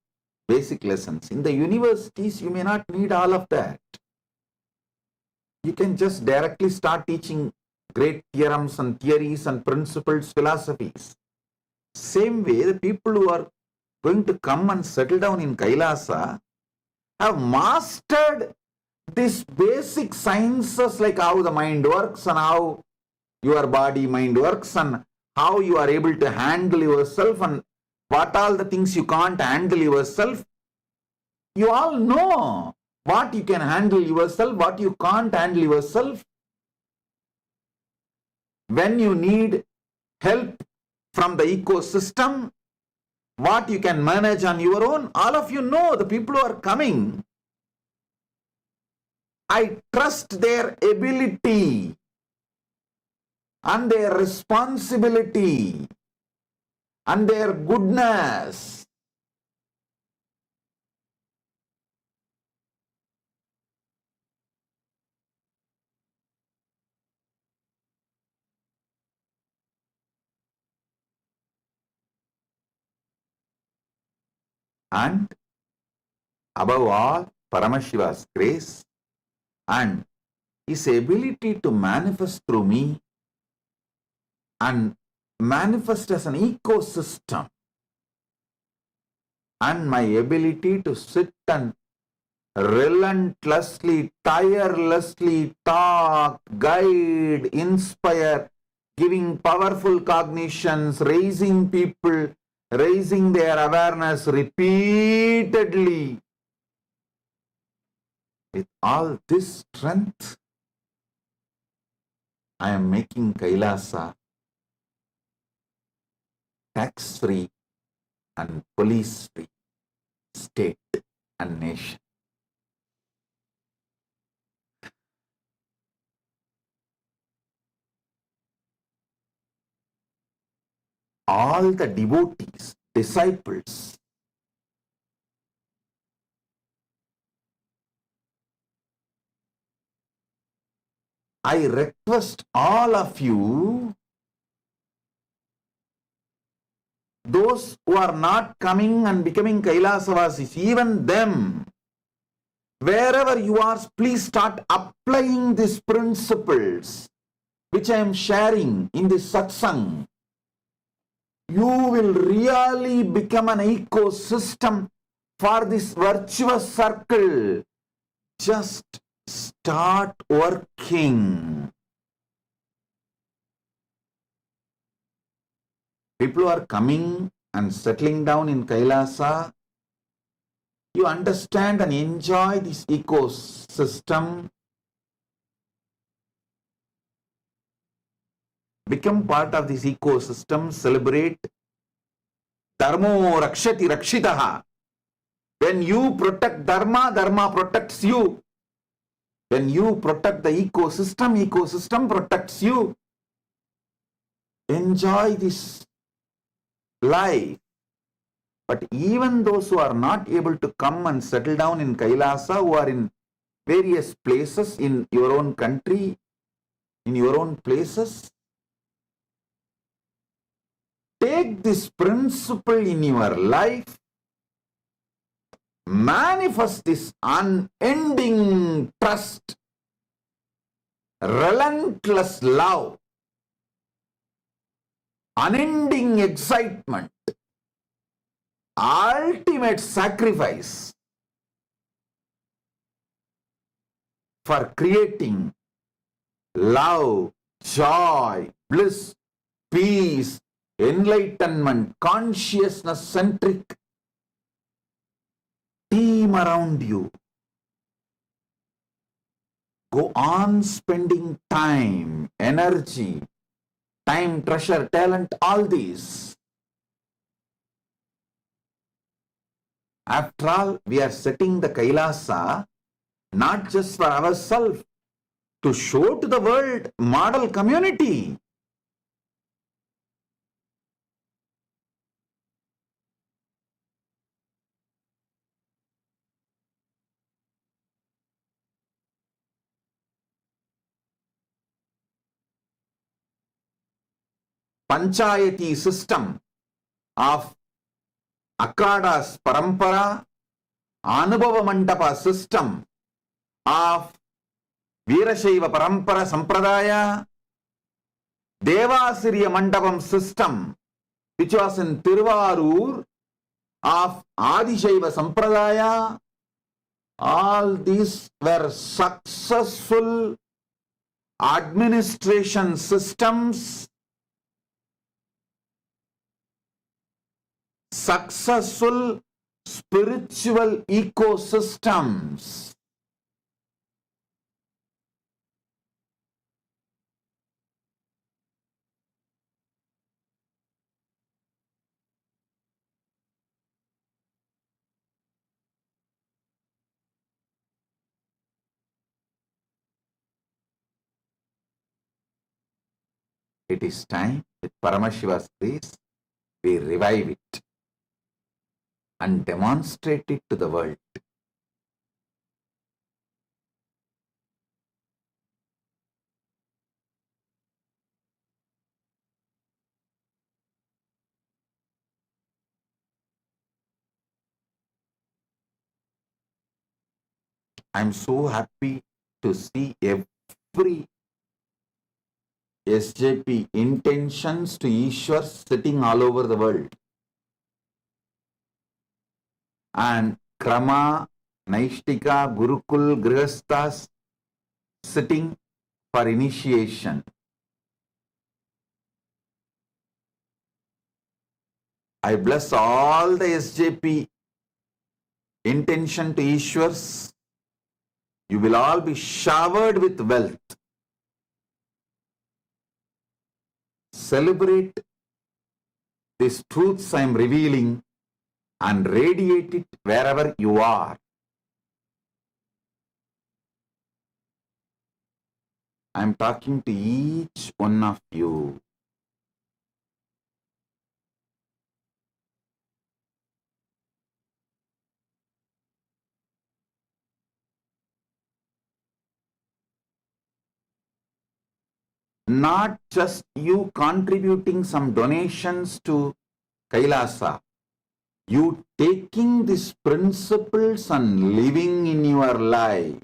basic lessons. In the universities, you may not need all of that. You can just directly start teaching great theorems and theories and principles, philosophies. Same way, the people who are going to come and settle down in Kailasa have mastered these basic sciences like how the mind works and how your body mind works and how you are able to handle yourself and what all the things you can't handle yourself. You all know what you can handle yourself, what you can't handle yourself. When you need help from the ecosystem, what you can manage on your own, all of you know, the people who are coming. I trust their ability and their responsibility and their goodness. And above all, Paramashiva's grace and his ability to manifest through me and manifest as an ecosystem, and my ability to sit and relentlessly, tirelessly talk, guide, inspire, giving powerful cognitions, raising people, raising their awareness repeatedly. With all this strength, I am making Kailasa tax-free and police-free state and nation. All the devotees, disciples, I request all of you those who are not coming and becoming Kailasavasis, even them, wherever you are, please start applying these principles which I am sharing in this satsang. You will really become an ecosystem for this virtuous circle. Just start working. People who are coming and settling down in Kailasa, you understand and enjoy this ecosystem. Become part of this ecosystem. Celebrate. Dharmo rakshati rakshitaha. When you protect Dharma, Dharma protects you. When you protect the ecosystem, ecosystem protects you. Enjoy this life. But even those who are not able to come and settle down in Kailasa, who are in various places in your own country, in your own places, take this principle in your life, manifest this unending trust, relentless love, unending excitement, ultimate sacrifice for creating love, joy, bliss, peace, enlightenment, consciousness-centric team around you. Go on spending time, energy, time, treasure, talent, all these. After all, we are setting the Kailasa not just for ourselves, to show to the world model community. Panchayati system of Akhadas Parampara, Anubhava Mandapa system of Veerashaiva Parampara Sampradaya, Devasiriya Mandapam system, which was in Tiruvarur of Adishaiva Sampradaya, all these were successful administration systems, successful spiritual ecosystems. It is time, with Paramashiva's grace, we revive it and demonstrate it to the world. I am so happy to see every SJP intentions to Ishwar sitting all over the world. And Krama, Naishtika, Gurukul, Grihasthas sitting for initiation. I bless all the SJP intention to Ishwars. You will all be showered with wealth. Celebrate these truths I am revealing and radiate it wherever you are. I am talking to each one of you. Not just you contributing some donations to Kailasa, you taking these principles and living in your life,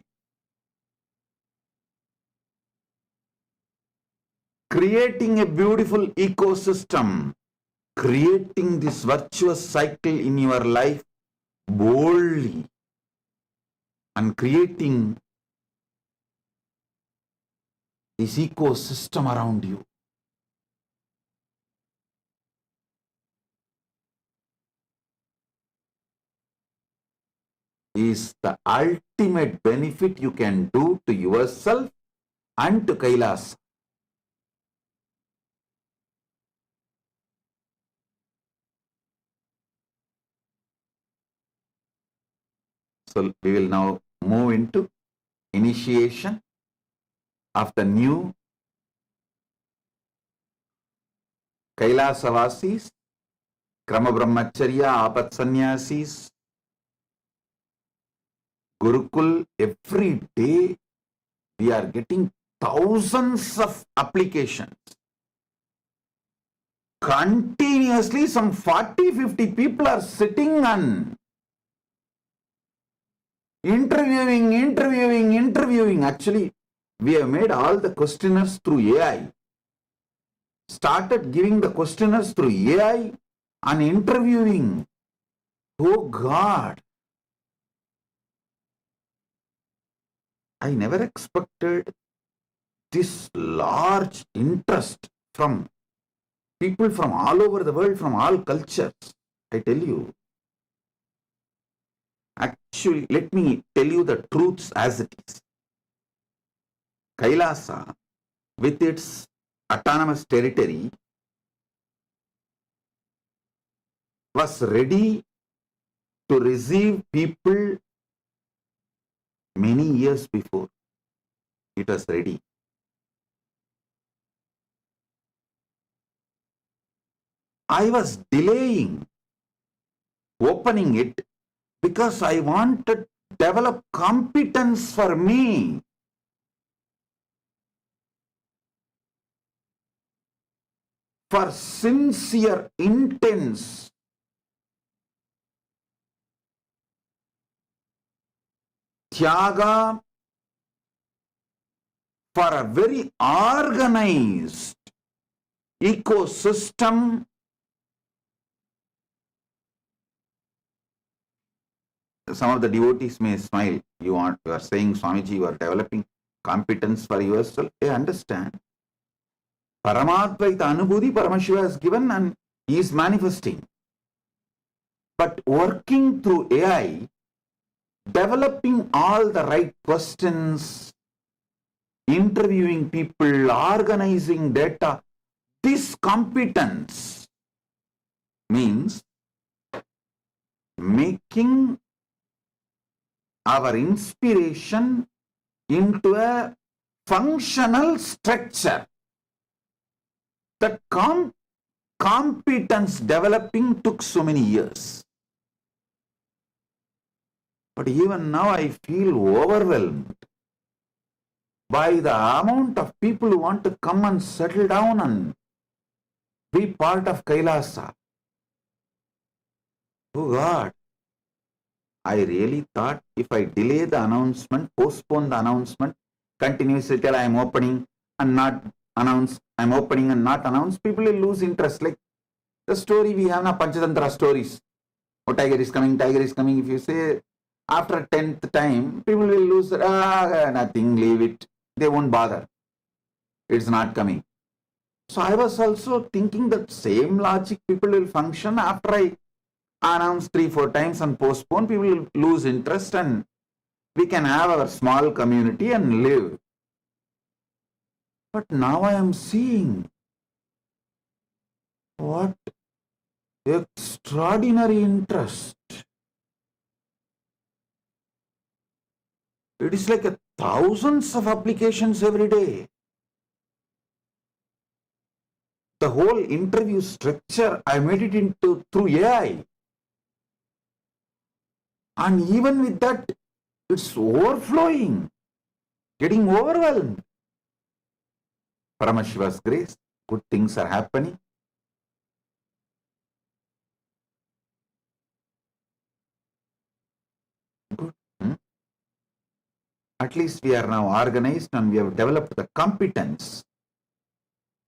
creating a beautiful ecosystem, creating this virtuous cycle in your life boldly, and creating this ecosystem around you. Is the ultimate benefit you can do to yourself and to Kailasa. So we will now move into initiation of the new Kailasa-vasis, Krama Brahmacharya, Apat Sannyasis, Gurukul. Every day we are getting thousands of applications. Continuously some 40-50 people are sitting and interviewing. Actually, we have made all the questionnaires through AI. Started giving the questionnaires through AI and interviewing. Oh God! I never expected this large interest from people from all over the world, from all cultures. I tell you. Actually, let me tell you the truths as it is. Kailasa, with its autonomous territory, was ready to receive people many years before. It was ready. I was delaying opening it because I wanted to develop competence for me. For sincere, intense, tyaga, for a very organized ecosystem. Some of the devotees may smile. You are saying, Swamiji, you are developing competence for yourself. I understand. Paramadvaita Anubhuti Paramashiva has given and he is manifesting. But working through AI, developing all the right questions, interviewing people, organizing data, this competence means making our inspiration into a functional structure. That competence developing took so many years. But even now I feel overwhelmed by the amount of people who want to come and settle down and be part of Kailasa. Oh God, I really thought if I delay the announcement, postpone the announcement, continuously tell I am opening and not announce, I am opening and not announce, people will lose interest. Like the story we have now, Panchatantra stories. Oh, tiger is coming, tiger is coming. If you say after 10th time, people will lose, nothing, leave it. They won't bother. It's not coming. So I was also thinking that same logic people will function after I announce 3-4 times and postpone, people will lose interest and we can have our small community and live. But now I am seeing what extraordinary interest. It is like thousands of applications every day. The whole interview structure, I made it into through AI. And even with that, it's overflowing, getting overwhelmed. Paramashiva's grace, good things are happening. At least we are now organized and we have developed the competence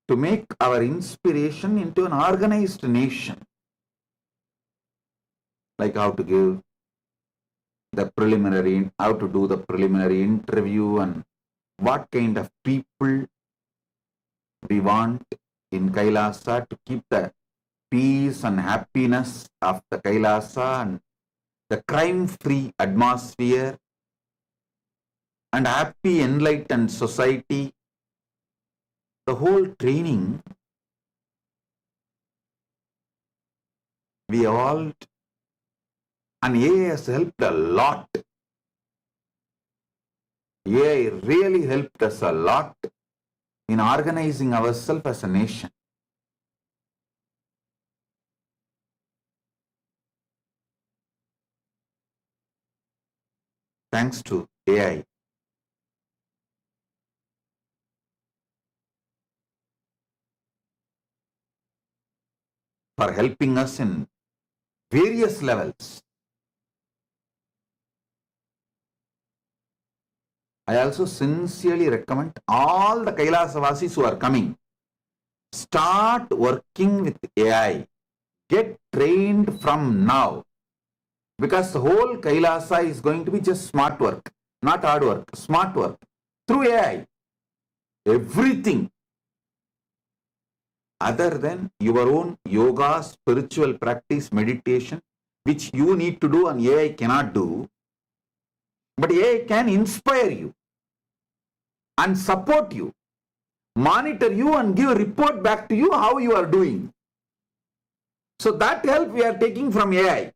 to make our inspiration into an organized nation. Like how to give the preliminary, how to do the preliminary interview and what kind of people we want in Kailasa to keep the peace and happiness of the Kailasa and the crime-free atmosphere and happy enlightened society. The whole training we all, and AI has helped a lot. AI really helped us a lot in organizing ourselves as a nation. Thanks to AI. For helping us in various levels. I also sincerely recommend all the Kailasavasis who are coming, start working with AI. Get trained from now. Because the whole Kailasa is going to be just smart work, not hard work, smart work. Through AI. Everything. Other than your own yoga, spiritual practice, meditation, which you need to do and AI cannot do. But AI can inspire you and support you, monitor you and give a report back to you how you are doing. So that help we are taking from AI.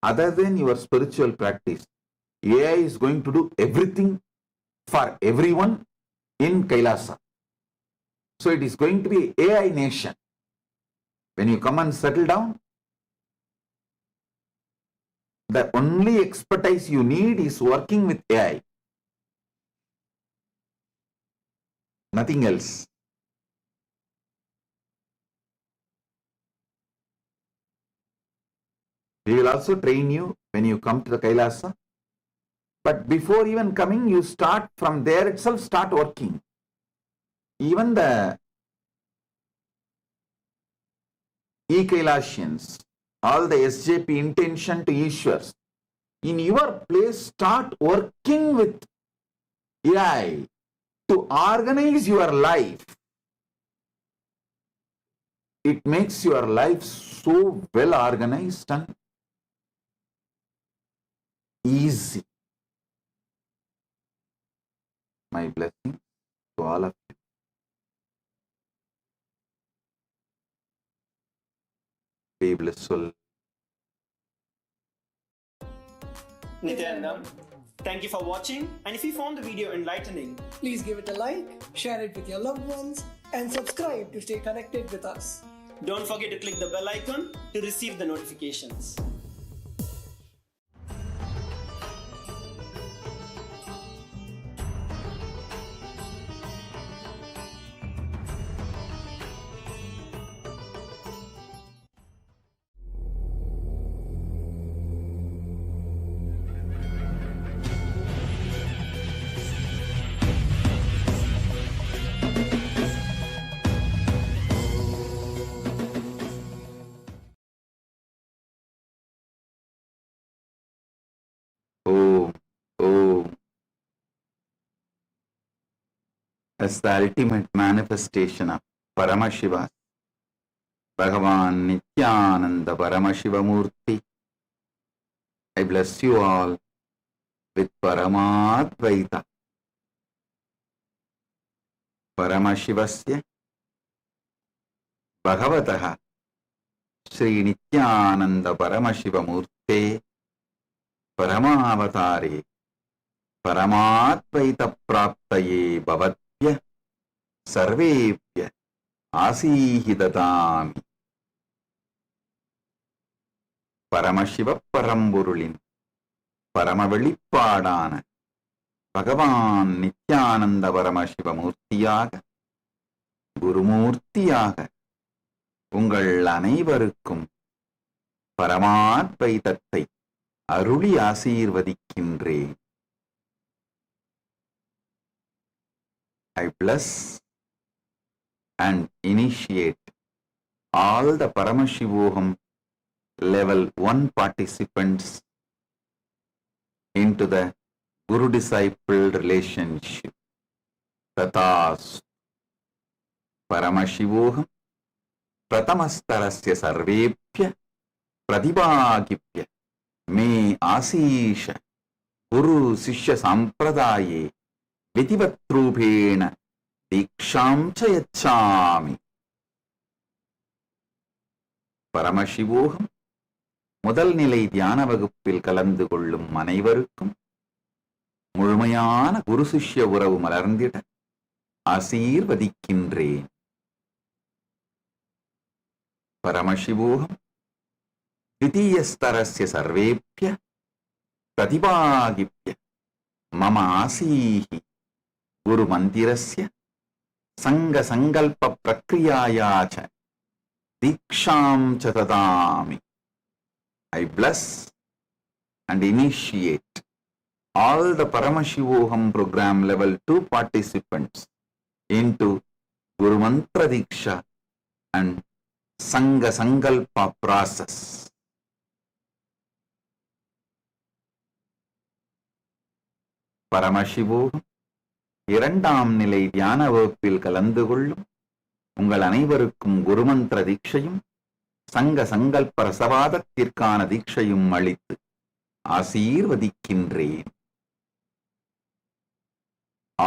Other than your spiritual practice, AI is going to do everything for everyone in Kailasa. So it is going to be AI nation. When you come and settle down, the only expertise you need is working with AI. Nothing else. We will also train you when you come to the Kailasa. But before even coming, you start from there itself, start working. Even the E-Kailasians, all the SJP intention to Ishwars, in your place, start working with AI to organize your life. It makes your life so well organized and easy. My blessing to all of you. Be blissful. Nithyananda, thank you for watching, and if you found the video enlightening, please give it a like, share it with your loved ones, and subscribe to stay connected with us. Don't forget to click the bell icon to receive the notifications. As the ultimate manifestation of Paramashiva, Bhagavan Nithyananda Paramashiva Murti, I bless you all with Paramadvaita. Paramashivasya Bhagavataha Sri Nithyananda Paramashiva Murte Paramavatare Paramadvaita Praptaye Bhavatya Sarvepya Asihidatami. Paramashiva Paramburulin Paramavelipadana Bhagavan Nithyananda Paramashiva Murtiyaga Gurumurtiyaga உங்கள் அனைவருக்கும் பரமாத்வைதத்தை அருளி ஆசீர்வதிக்கின்றேன். I bless and initiate all the Paramashivoham level 1 participants into the Guru-disciple relationship. Tathas Paramashivoham Pratamastarasya Sarvepya Pradibhagipya Me Asisha Guru Sishya Sampradaye Vitivatrupena Diksham Chayachami. பரமசிவோகம் முதல் நிலை தியான வகுப்பில் கலந்து கொள்ளும் அனைவருக்கும் முழுமையான குரு சிஷ்ய உறவு மலர்ந்திட ஆசீர்வதிக்கின்றேன். பரமசிவோகம் द्वितीयस्तरस्य सर्वेभ्य प्रतिभागिभ्य मम आसीः गुरुमन्दिरस्य सङ्गसङ्कल्पप्रक्रियाया च दीक्षां च ददामि. I bless and initiate all the Paramashivoham program level 2 participants into Guru Mantra Diksha and Sangha Sankalpa process. பரமசிவோகம் இரண்டாம் நிலை தியான வகுப்பில் கலந்து கொள்ளும் உங்கள் அனைவருக்கும் குருமந்திர தீட்சையும் சங்க சங்கல்ப ரசவாதத்திற்கான தீட்சையும் அளித்து ஆசீர்வதிக்கின்றேன்.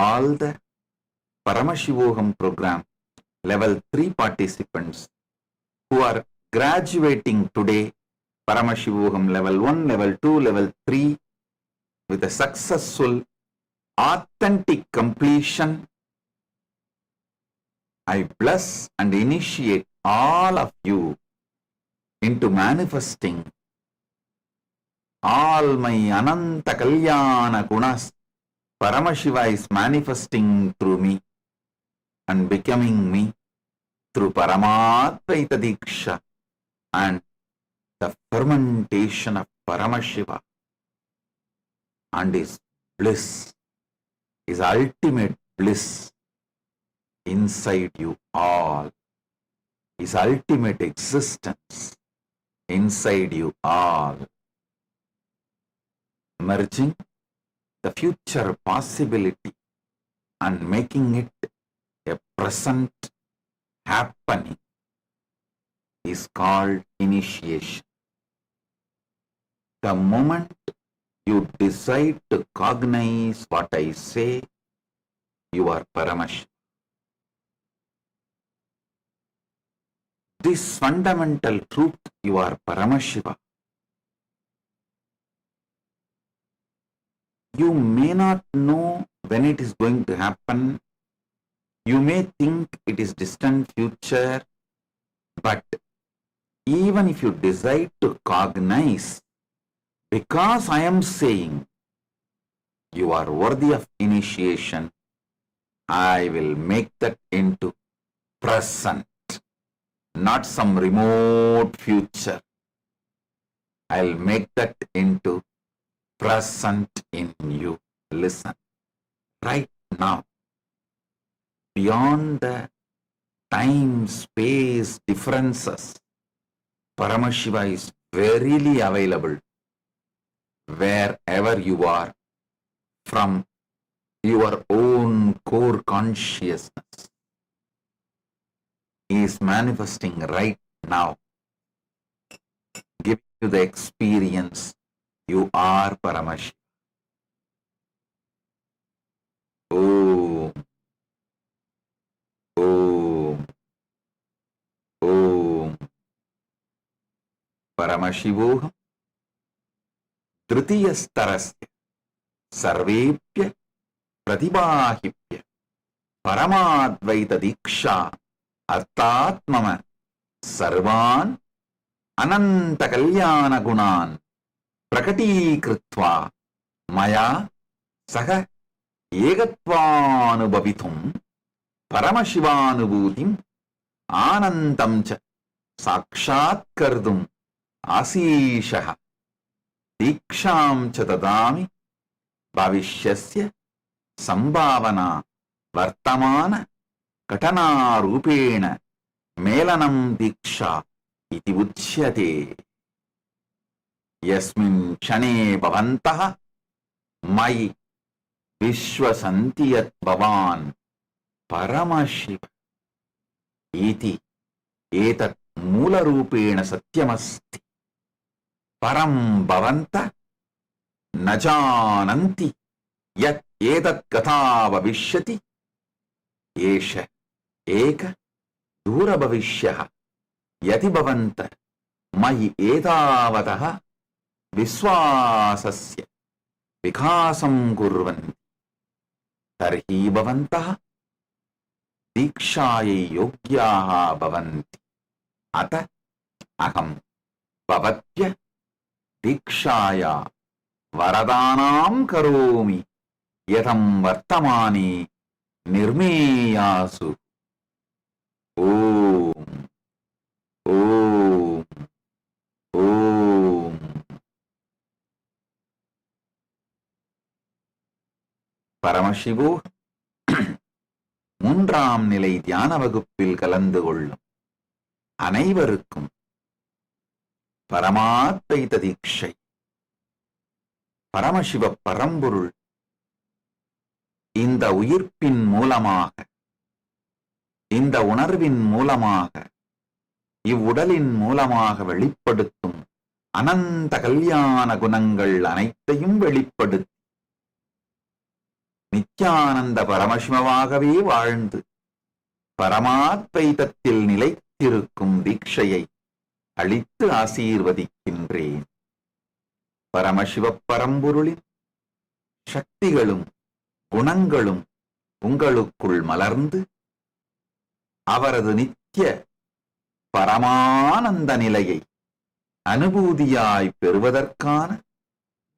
All the Paramashivoham program level 3 participants who are graduating today, Paramashivoham level 1, level 2, level 3 with a successful authentic completion, I bless and initiate all of you into manifesting all my Ananta Kalyana Gunas. Paramashiva is manifesting through me and becoming me through Paramadvaita Diksha and the fermentation of Paramashiva and his bliss, his ultimate bliss inside you all, his ultimate existence inside you all, merging the future possibility and making it a present happening is called initiation. The moment you decide to cognize what I say, you are Paramash. This fundamental truth, you are Paramashiva. You may not know when it is going to happen. You may think it is distant future, but even if you decide to cognize, because I am saying you are worthy of initiation, I will make that into present, not some remote future. I'll make that into present in you. Listen, right now, beyond the time-space differences, Paramashiva is verily available wherever you are from your own core consciousness. He is manifesting right now, giving you the experience you are Paramashiva. Om, Om, Om. Paramashivoham Tritiya-starasya Sarvepya Pratibhahipya Paramadvaita Diksha Artatmama Sarvan Ananta Kalyana Gunan Prakati-kritva Maya Saha Egatvanubhavitum Paramashivanubhutim Anantam cha Sakshat Kardum Asishaha दीक्षां च ददामि भविष्यस्य संभावना वर्तमान घटनारूपेण मेलनं दीक्षा इति उच्यते। यस्मिन् क्षणे भवन्तः मयि विश्वसन्ति यत् भवान् परमशिव इति एतत् मूलरूपेण सत्यमस्ति। परं भवन्तः न जानन्ति यत् एतत् कथा भविष्यति। एष एक दूरभविष्यः यदि भवन्तः मयि एतावतः विश्वासस्य विकासं कुर्वन्ति तर्हि भवन्तः दीक्षायै योग्याः भवन्ति। अतः अहं भवद्भ्य दीक्षाया वरदानां करोमि यथं वर्तमाने निर्मेयासु। ओम ओम ஓம். பரமசிவோ மூன்றாம் நிலை தியான வகுப்பில் கலந்து கொள்ளும் அனைவருக்கும் பரமாத்வைத தீட்சை. பரமசிவ பரம்பொருள் இந்த உயிர்ப்பின் மூலமாக, இந்த உணர்வின் மூலமாக, இவ்வுடலின் மூலமாக வெளிப்படுத்தும் அனந்த கல்யாண குணங்கள் அனைத்தையும் வெளிப்படுத்தி நித்யானந்த பரமசிவமாகவே வாழ்ந்து பரமாத்வைதத்தில் நிலைத்திருக்கும் தீட்சையை அளித்து ஆசீர்வதிக்கின்றேன். பரமசிவ பரம்பொருளின் சக்திகளும் குணங்களும் உங்களுக்குள் மலர்ந்து அவரது நித்திய பரமானந்த நிலையை அனுபூதியாய் பெறுவதற்கான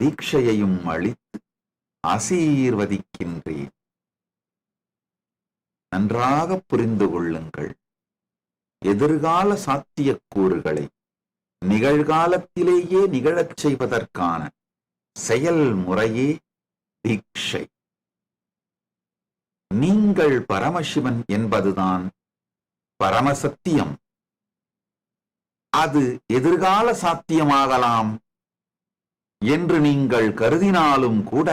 தீட்சையையும் அளித்து ஆசீர்வதிக்கின்றேன். நன்றாக புரிந்து கொள்ளுங்கள். எதிர்கால சாத்தியக்கூறுகளை நிகழ்காலத்திலேயே நிகழச் செய்வதற்கான செயல்முறையே தீட்சை. நீங்கள் பரமசிவன் என்பதுதான் பரமசத்தியம். அது எதிர்கால சாத்தியமாகலாம் என்று நீங்கள் கருதினாலும் கூட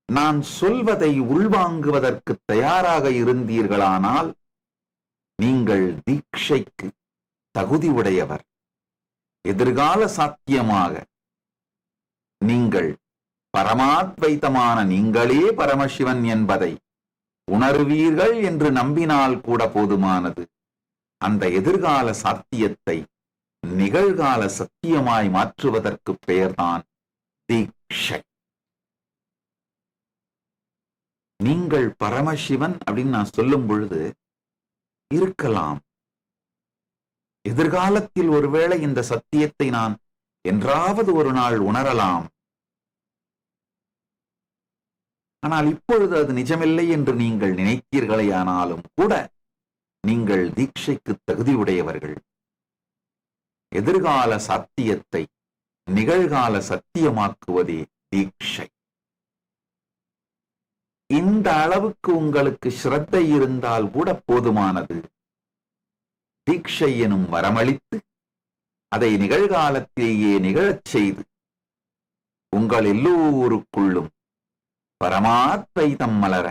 நான் சொல்வதை உள்வாங்குவதற்கு தயாராக இருந்தீர்களானால் நீங்கள் தீட்சைக்கு தகுதி உடையவர். எதிர்கால சாத்தியமாக நீங்கள் பரமாத்வைத்தமான நீங்களே பரமசிவன் என்பதை உணர்வீர்கள் என்று நம்பினால் கூட போதுமானது. அந்த எதிர்கால சாத்தியத்தை நிகழ்கால சத்தியமாய் மாற்றுவதற்கு பெயர்தான் தீட்சை. நீங்கள் பரமசிவன் அப்படின்னு நான் சொல்லும் பொழுது இருக்கலாம், எதிர்காலத்தில் ஒருவேளை இந்த சத்தியத்தை நான் என்றாவது ஒரு நாள் உணரலாம். ஆனால் இப்பொழுது அது நிஜமில்லை என்று நீங்கள் நினைத்தீர்களேயானாலும் கூட நீங்கள் தீட்சைக்கு தகுதியுடையவர்கள். எதிர்கால சத்தியத்தை நிகழ்கால சத்தியமாக்குவதே தீட்சை. இந்த அளவுக்கு உங்களுக்கு ஸ்ரத்தை இருந்தால் கூட போதுமானது. தீட்சை எனும் வரமளித்து அதை நிகழ்காலத்திலேயே நிகழச் செய்து உங்கள் எல்லோருக்குள்ளும் பரமாத்வைதம் மலர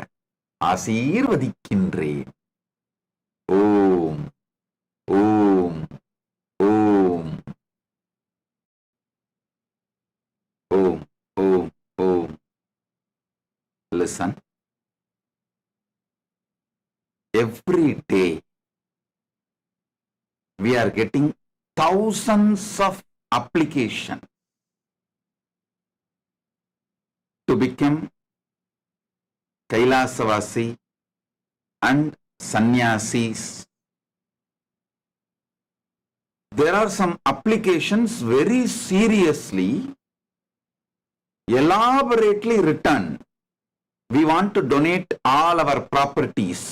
ஆசீர்வதிக்கின்றேன். ஓம் ஓம் ஓம் ஓம் ஓம் ஓம். Listen. Every day we are getting thousands of applications to become Kailasavasi and sannyasis. There are some applications very seriously, elaborately written. We want to donate all our properties.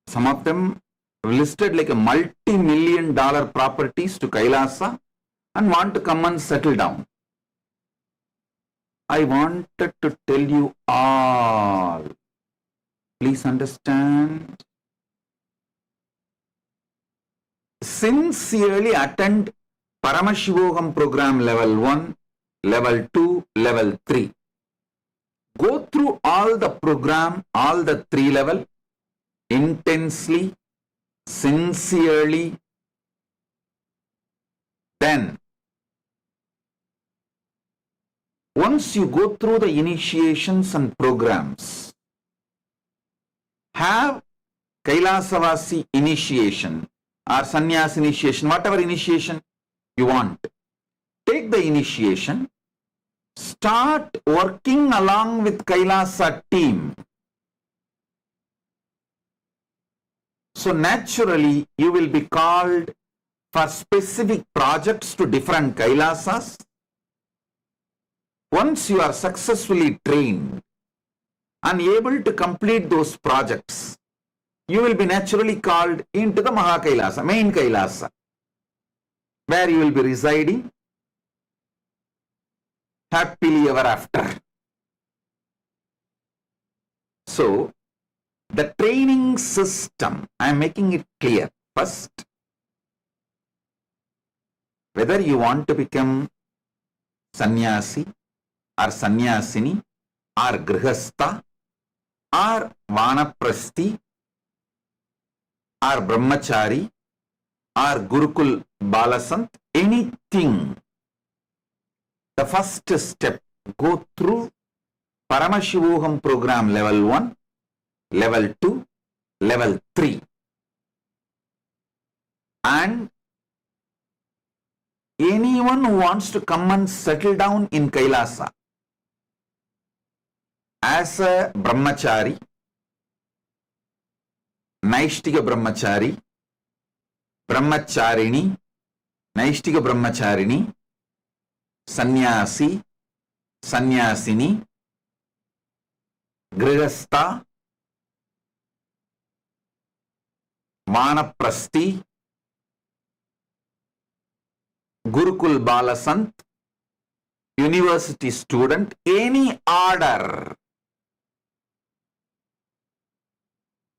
Some of them listed like a multi-million-dollar properties to Kailasa and want to come and settle down. I wanted to tell you all, please understand, sincerely attend Paramashivogam program level 1, level 2, level 3. Go through all the program, all the 3 level, intensely, sincerely. Then, once you go through the initiations and programs, have Kailasavasi initiation or sannyas initiation, whatever initiation you want. Take the initiation, start working along with Kailasa team. So naturally, you will be called for specific projects to different Kailasas. Once you are successfully trained and able to complete those projects, you will be naturally called into the Maha Kailasa, main Kailasa, where you will be residing happily ever after. So, the training system, I am making it clear. First, whether you want to become sannyasi or sannyasini or grihastha or vanaprasthi or brahmachari or gurukul balasant, anything, the first step, go through Paramashivoham program level 1, level 2, level 3, and anyone who wants to come and settle down in Kailasa as a brahmachari, Naishtika brahmachari, brahmacharini, Naishtika brahmacharini, sannyasi, sannyasini, grihastha, vanaprasthi, Gurukul Balasant, university student, any order,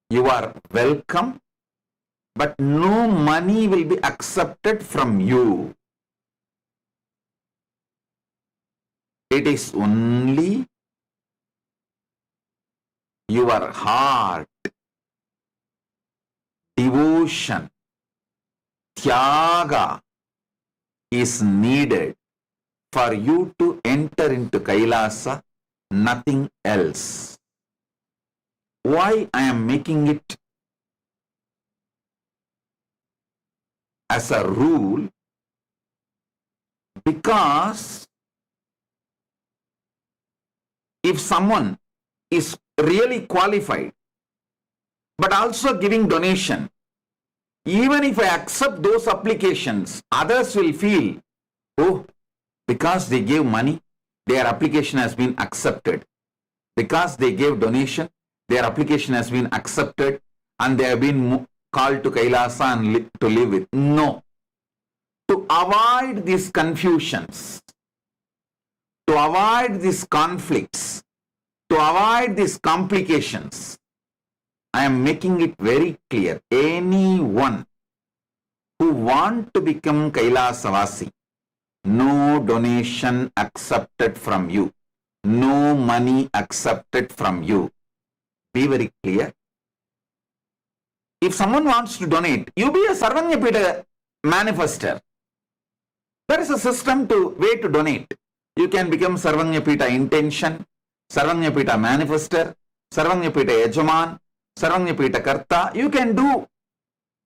you are welcome, but no money will be accepted from you. It is only your heart, devotion, tyaga is needed for you to enter into Kailasa, nothing else. Why I am making it as a rule? Because if someone is really qualified, but also giving donation, even if I accept those applications, others will feel, oh, because they gave money, their application has been accepted. Because they gave donation, their application has been accepted and they have been called to Kailasa and to live with. No. To avoid these confusions, to avoid these conflicts, to avoid these complications, I am making it very clear. Anyone who want to become Kailasavasi, no donation accepted from you, no money accepted from you. Be very clear. If someone wants to donate, you be a Sarvanyapita manifester. There is a system way to donate. You can become Sarvanyapita intention, Sarvanyapita manifester, Sarvanyapita yajaman, Sarvanyapita karta. You can do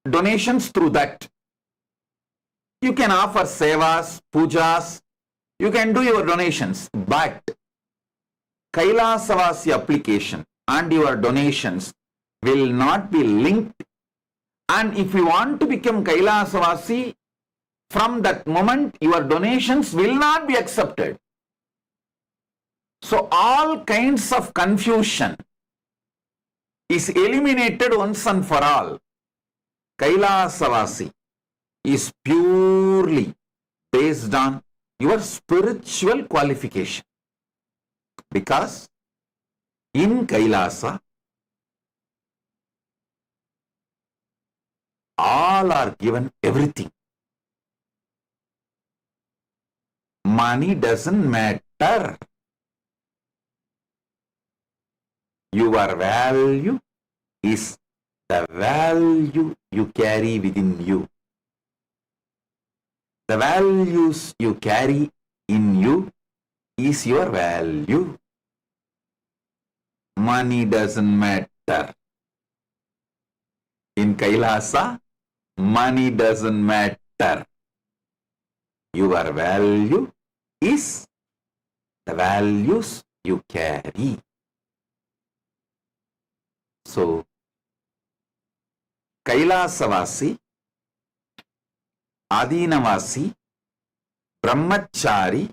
donations through that. You can offer sevas, pujas. You can do your donations. But Kailasavasi application and your donations will not be linked. And if you want to become Kailasavasi, from that moment your donations will not be accepted. So all kinds of confusion is eliminated once and for all. Kailasavasi is purely based on your spiritual qualification. Because in Kailasa, all are given everything. Money doesn't matter. Your value is the value you carry within you. The values you carry in you is your value. Money doesn't matter. In Kailasa, money doesn't matter. Your value is the values you carry. So, Kailasavasi, Adinavasi, Brahmachari,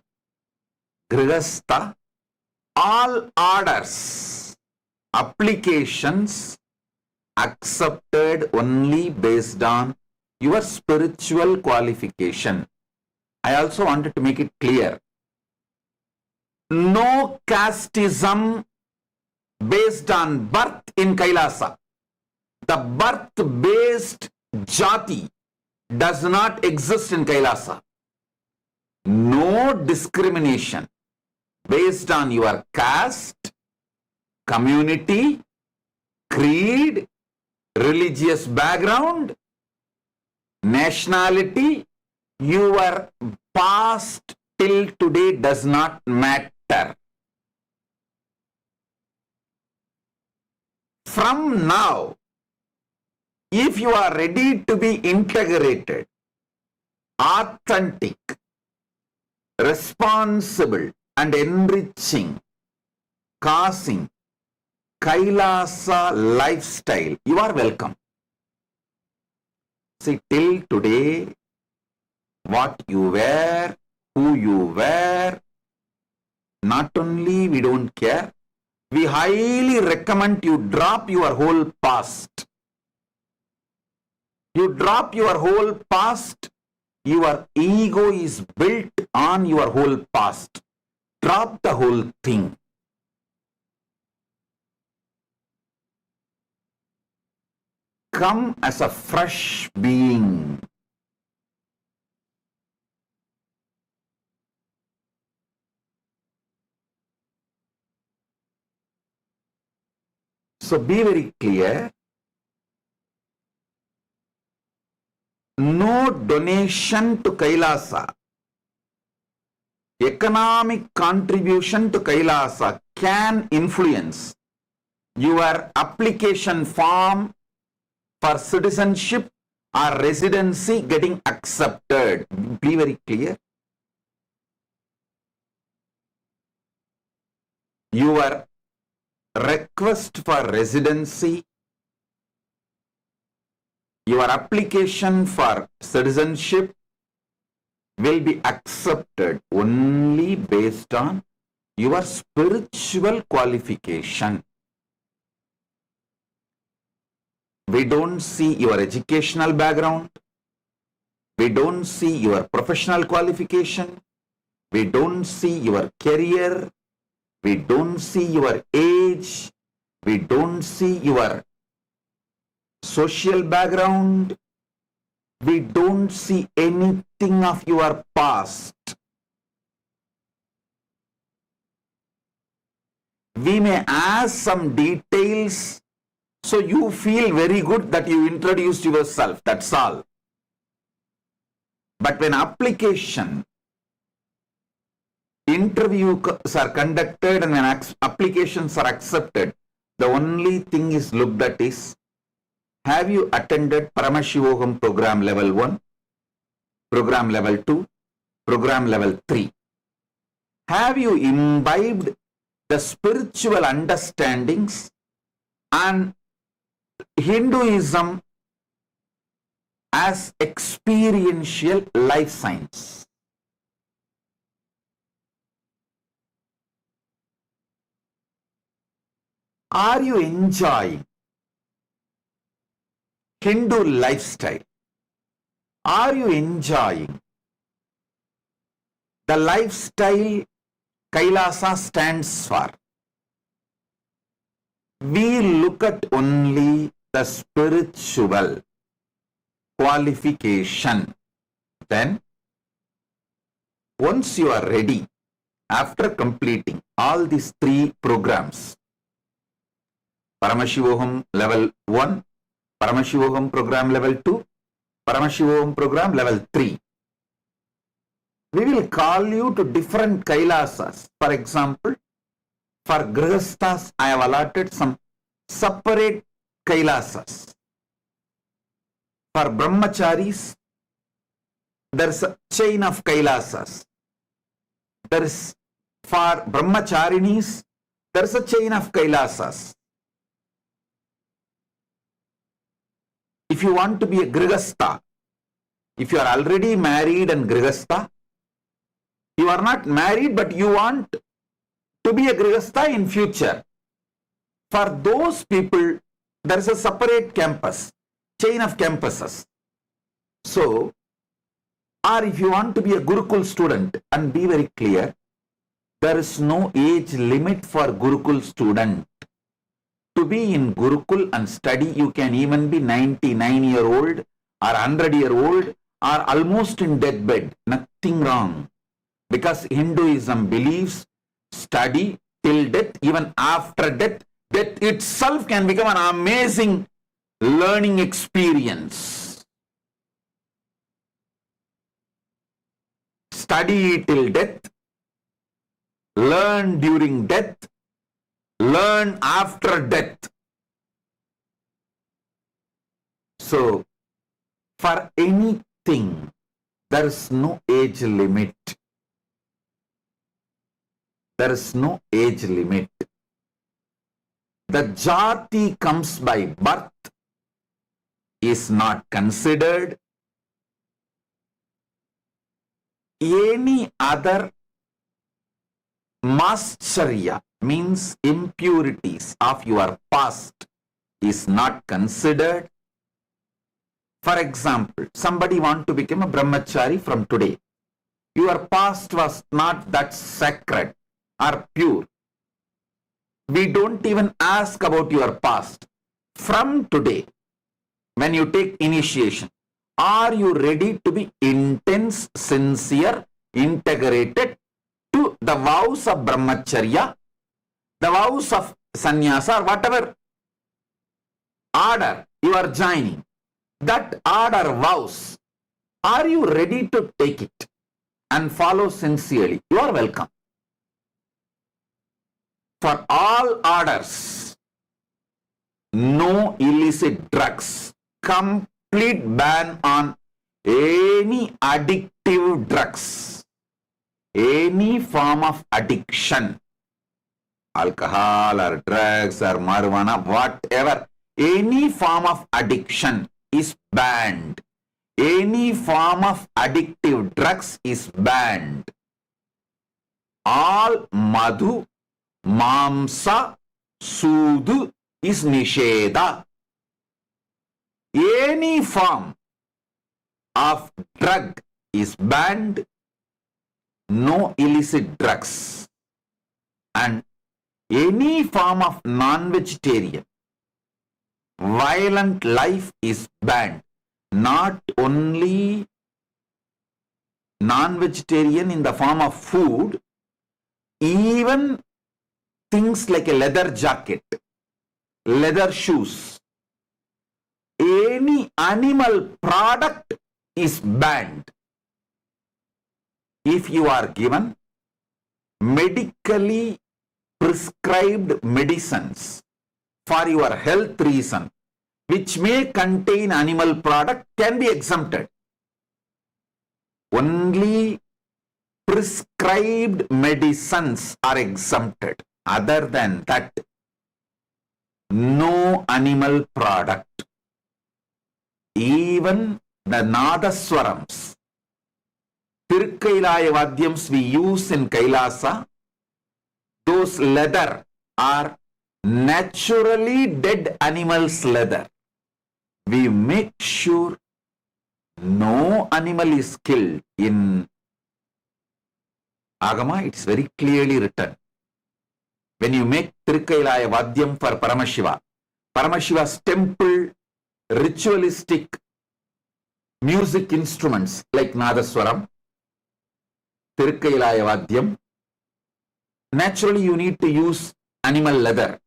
Grihastha, all orders, applications accepted only based on your spiritual qualification. I also wanted to make it clear. No casteism based on birth in Kailasa. The birth-based jati does not exist in Kailasa. No discrimination based on your caste, community, creed, religious background, nationality, your past till today does not matter. From now, if you are ready to be integrated, authentic, responsible and enriching, causing Kailasa lifestyle, you are welcome. See, till today, what you wear, who you wear, not only we don't care, we highly recommend you drop your whole past. You drop your whole past, your ego is built on your whole past. Drop the whole thing. Come as a fresh being. So be very clear. No donation to Kailasa, economic contribution to Kailasa can influence your application form for citizenship or residency getting accepted. Be very clear. Your request for residency, your application for citizenship will be accepted only based on your spiritual qualification. We don't see your educational background. We don't see your professional qualification. We don't see your career. We don't see your age. We don't see your social background. We don't see anything of your past. We may ask some details so you feel very good that you introduced yourself. That's all. But when application, interviews are conducted and when applications are accepted, the only thing is looked at is, have you attended Paramashivogam program level 1, program level 2, program level 3? Have you imbibed the spiritual understandings and Hinduism as experiential life science? Are you enjoying Hindu lifestyle? Are you enjoying the lifestyle Kailasa stands for. We look at only the spiritual qualification. Then, once you are ready, after completing all these 3 programs, Paramashivoham level 1, Paramashivoham program level 2, Paramashivoham program level 3, we will call you to different Kailasas. For example, for Grihasthas, I have allotted some separate Kailasas. For Brahmacharis, there is a chain of Kailasas. There is, for Brahmacharinis, there is a chain of Kailasas. If you want to be a Grihastha, if you are already married and Grihastha, you are not married but you want to be a Grihastha in future. For those people, there is a separate campus, chain of campuses. So, or if you want to be a Gurukul student, and be very clear, there is no age limit for Gurukul student. To be in Gurukul and study, you can even be 99-year-old or 100-year-old or almost in deathbed. Nothing wrong. Because Hinduism believes study till death, even after death, death itself can become an amazing learning experience. Study till death, learn during death, learn after death. So, for anything, there is no age limit. There is no age limit. The jati comes by birth is not considered. Any other mascharya means impurities of your past is not considered. For example, somebody want to become a brahmachari from today. Your past was not that sacred or pure. We don't even ask about your past. From today, when you take initiation, are you ready to be intense, sincere, integrated to the vows of brahmacharya, the vows of sannyasa, or whatever order you are joining? That order vows, are you ready to take it and follow sincerely? You are welcome. For all orders, no illicit drugs, complete ban on any addictive drugs, any form of addiction, alcohol or drugs or marijuana, whatever, any form of addiction is banned. Any form of addictive drugs is banned. All madhu, mamsa, sudu is nisheda. Any form of drug is banned. No illicit drugs. And any form of non-vegetarian, violent life is banned. Not only non-vegetarian in the form of food, even things like a leather jacket, leather shoes, any animal product is banned. If you are given medically prescribed medicines for your health reason, which may contain animal product, can be exempted. Only prescribed medicines are exempted. Other than that, no animal product. Even the Nadaswarams, Tirkailaya Vadyams we use in Kailasa, those leather are naturally dead animals' leather. We make sure no animal is killed in Agama, it's very clearly written. When you make Tirukkailaya Vadyam for Paramashiva, Paramashiva's temple ritualistic music instruments like Nadaswaram, Tirukkailaya Vadyam, naturally you need to use animal leather.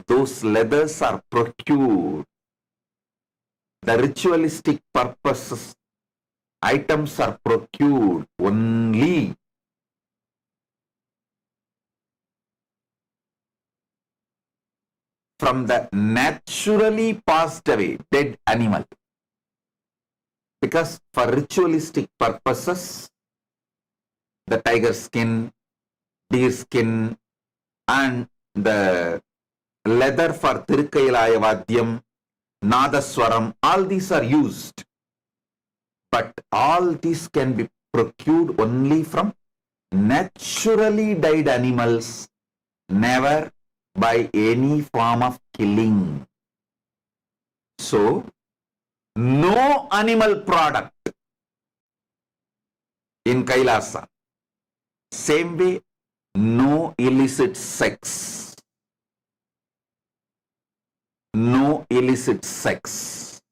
Those leathers are procured. The ritualistic purposes, items are procured only from the naturally passed away dead animal. Because for ritualistic purposes, the tiger skin, deer skin, and the leather for Tirukkailaya Vadyam, Nadaswaram, all these are used. But all these can be procured only from naturally died animals, never by any form of killing. So, no animal product in Kailasa. Same way, no illicit sex. No illicit sex.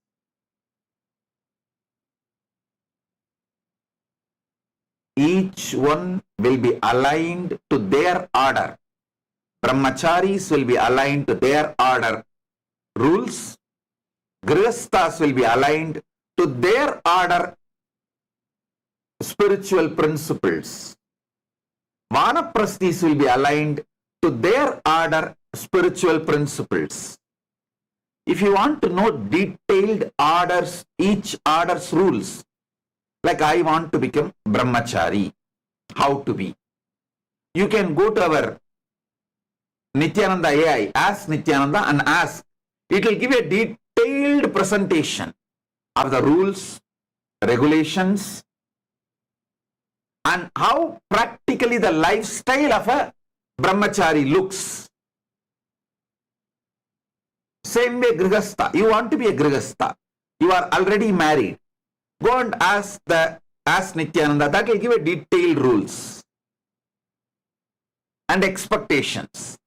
Each one will be aligned to their order. Brahmacharis will be aligned to their order rules. Grihasthas will be aligned to their order spiritual principles. Vanaprasthis will be aligned to their order spiritual principles. If you want to know detailed orders, each order's rules, like I want to become brahmachari, how to be, you can go to our Nithyananda AI, ask Nithyananda and ask. It will give a detailed presentation of the rules, regulations, and how practically the lifestyle of a brahmachari looks. Same way Grihastha. You want to be a Grihastha. You are already married. Go and ask Nithyananda. That will give a detailed rules and expectations.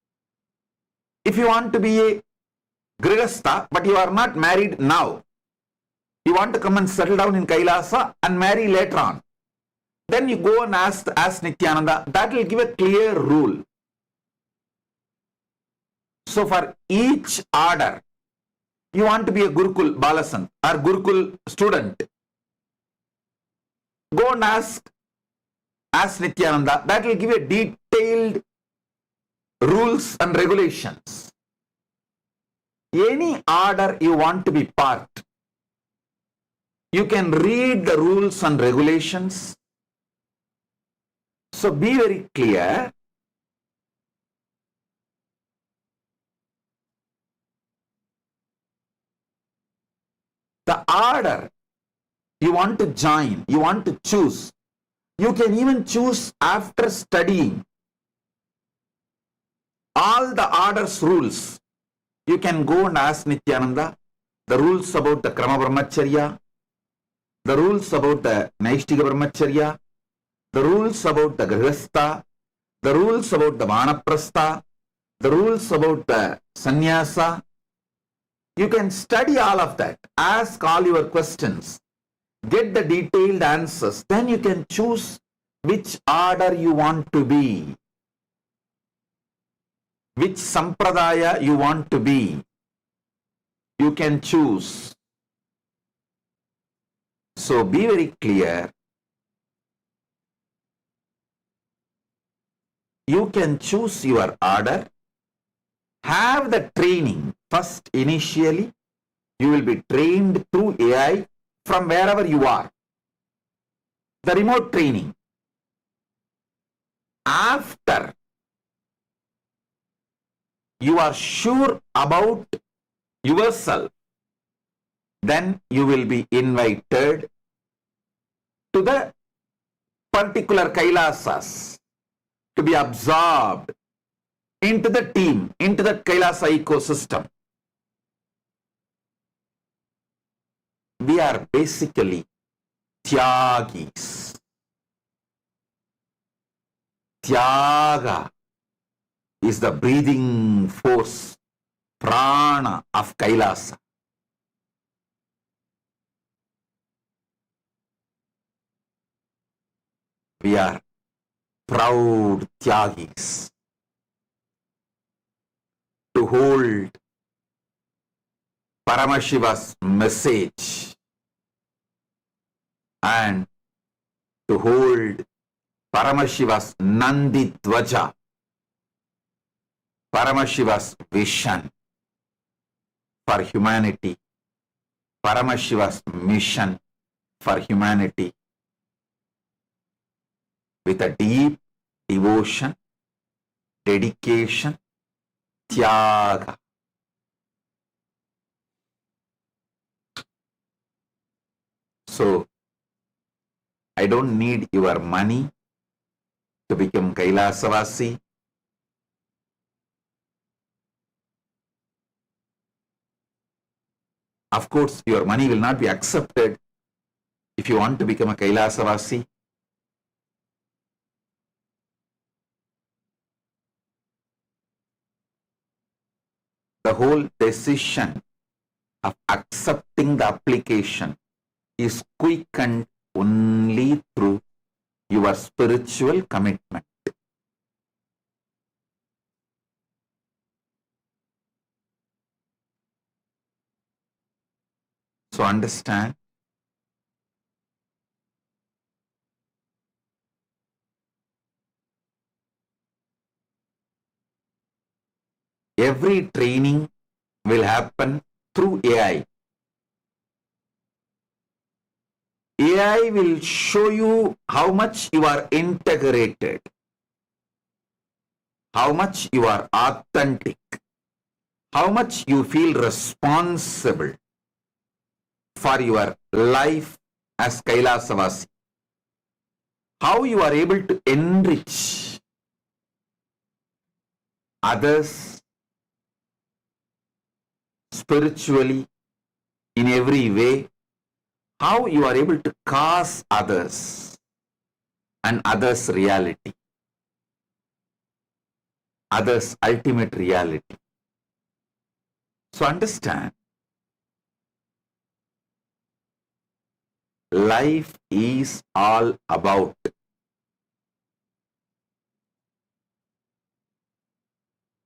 If you want to be a Grihastha, but you are not married now, you want to come and settle down in Kailasa and marry later on, then you go and ask Nithyananda. That will give a clear rule. So for each order, you want to be a Gurukul Balasant or Gurukul student, go and ask Nithyananda. That will give a detailed rules and regulations. Any order you want to be part, you can read the rules and regulations. So be very clear. The order you want to join, you want to choose, you can even choose after studying all the order's rules. You can go and ask Nithyananda the rules about the Krama Brahmacharya, the rules about the Naishtika Brahmacharya, the rules about the Grihastha, the rules about the Vanaprastha, the rules about the Sannyasa. You can study all of that, ask all your questions, get the detailed answers, then you can choose which order you want to be, which sampradaya you want to be. You can choose. So be very clear. You can choose your order, have the training. First, initially, you will be trained through AI from wherever you are. The remote training. After you are sure about yourself, then you will be invited to the particular Kailasas to be absorbed into the team, into the Kailasa ecosystem. We are basically Tyagis. Tyaga is the breathing force, prana of Kailasa. We are proud Tyagis to hold Paramashiva's message and to hold Paramashiva's Nandi Dvaja, Paramashiva's vision for humanity, Paramashiva's mission for humanity with a deep devotion, dedication, tyaga. So, I don't need your money to become Kailasavasi. Of course, your money will not be accepted if you want to become a Kailasavasi. The whole decision of accepting the application is quickened only through your spiritual commitment. So understand, every training will happen through AI. AI will show you how much you are integrated, how much you are authentic, how much you feel responsible for your life as Kailasavasi, how you are able to enrich others spiritually in every way, how you are able to cause others and others' reality, others' ultimate reality. So understand, life is all about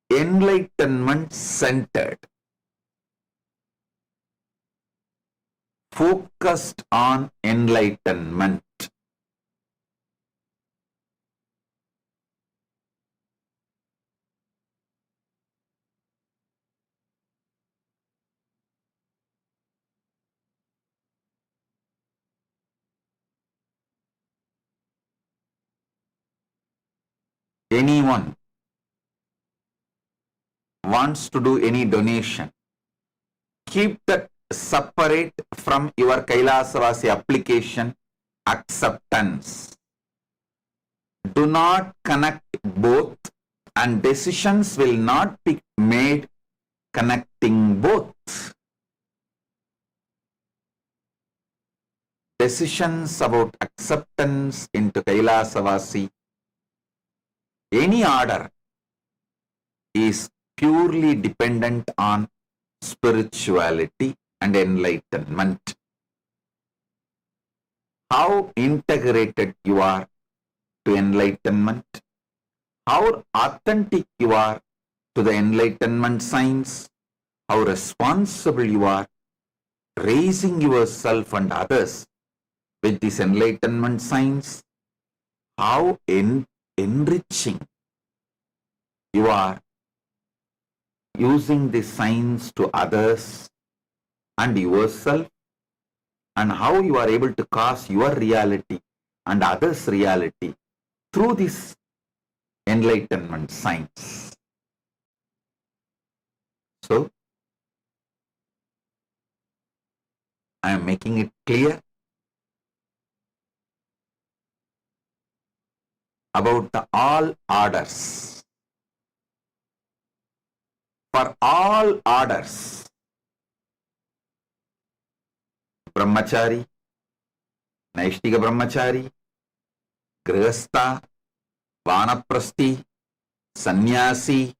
enlightenment centered, focused on enlightenment. Anyone wants to do any donation, keep that separate from your Kailasavasi application acceptance. Do not connect both, and decisions will not be made connecting both. Decisions about acceptance into Kailasavasi, any order, is purely dependent on spirituality and enlightenment. How integrated you are to enlightenment, how authentic you are to the enlightenment science, how responsible you are raising yourself and others with this enlightenment science, how enriching you are using this science to others and yourself, and how you are able to cause your reality and others' reality through this enlightenment science. So, I am making it clear about the all orders. For all orders, Brahmachari, Naishtika Brahmachari, Grihastha, Vanaprasthi, Sannyasi,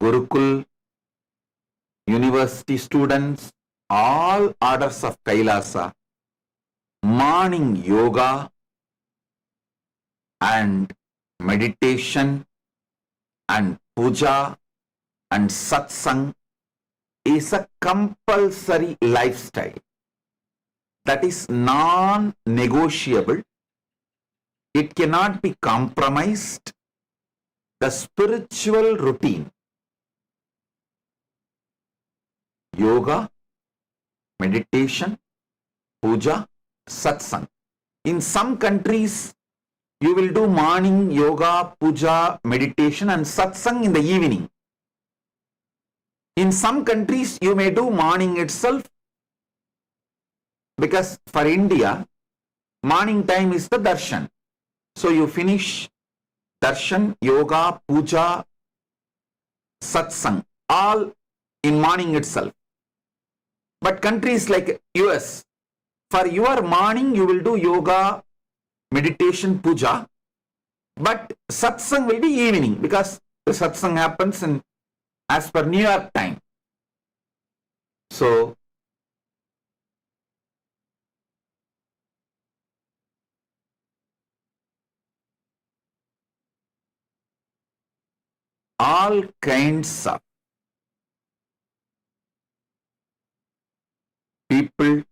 Gurukul, university students, all orders of Kailasa, morning yoga and meditation and puja and satsang is a compulsory lifestyle that is non-negotiable. It cannot be compromised. The spiritual routine, yoga, meditation, puja, satsang. In some countries, you will do morning yoga, puja, meditation and satsang in the evening. In some countries, you may do morning itself, because for India, morning time is the darshan. So you finish darshan, yoga, puja, satsang, all in morning itself. But countries like US, for your morning you will do yoga, meditation, puja, but satsang will be evening, because the satsang happens in as per New York time. So all kinds of people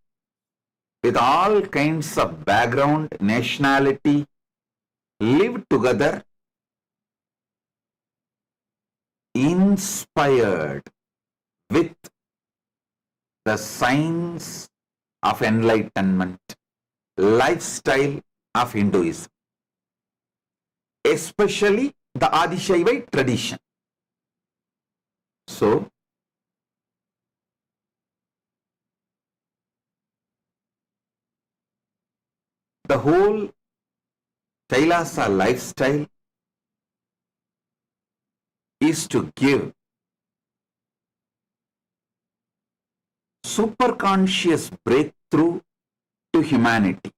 with all kinds of background, nationality, live together, inspired with the science of enlightenment, lifestyle of Hinduism, especially the Adishaivite tradition. So, the whole Kailasa lifestyle is to give superconscious breakthrough to humanity.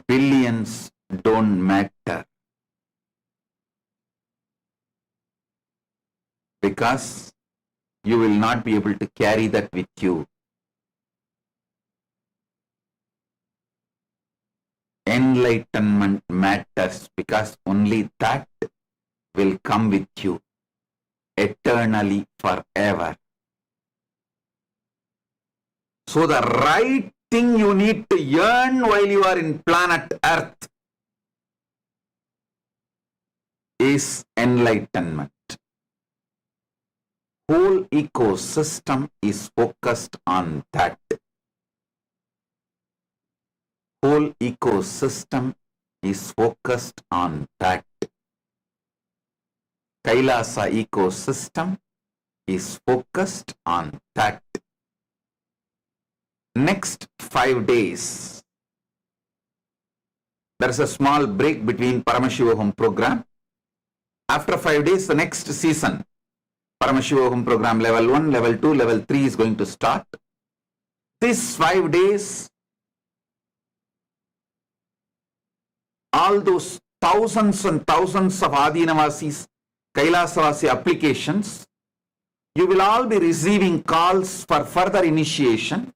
Billions don't matter, because you will not be able to carry that with you. Enlightenment matters, because only that will come with you eternally, forever. So the right thing you need to yearn while you are in planet Earth is enlightenment. Whole ecosystem is focused on that. Whole ecosystem is focused on that. Kailasa ecosystem is focused on that. Next 5 days, there is a small break between Paramashivoham program. After 5 days, the next season, Paramashivoham program level 1, level 2, level 3 is going to start. These 5 days, all those thousands and thousands of Adinavasis, Kailasavasi applications, you will all be receiving calls for further initiation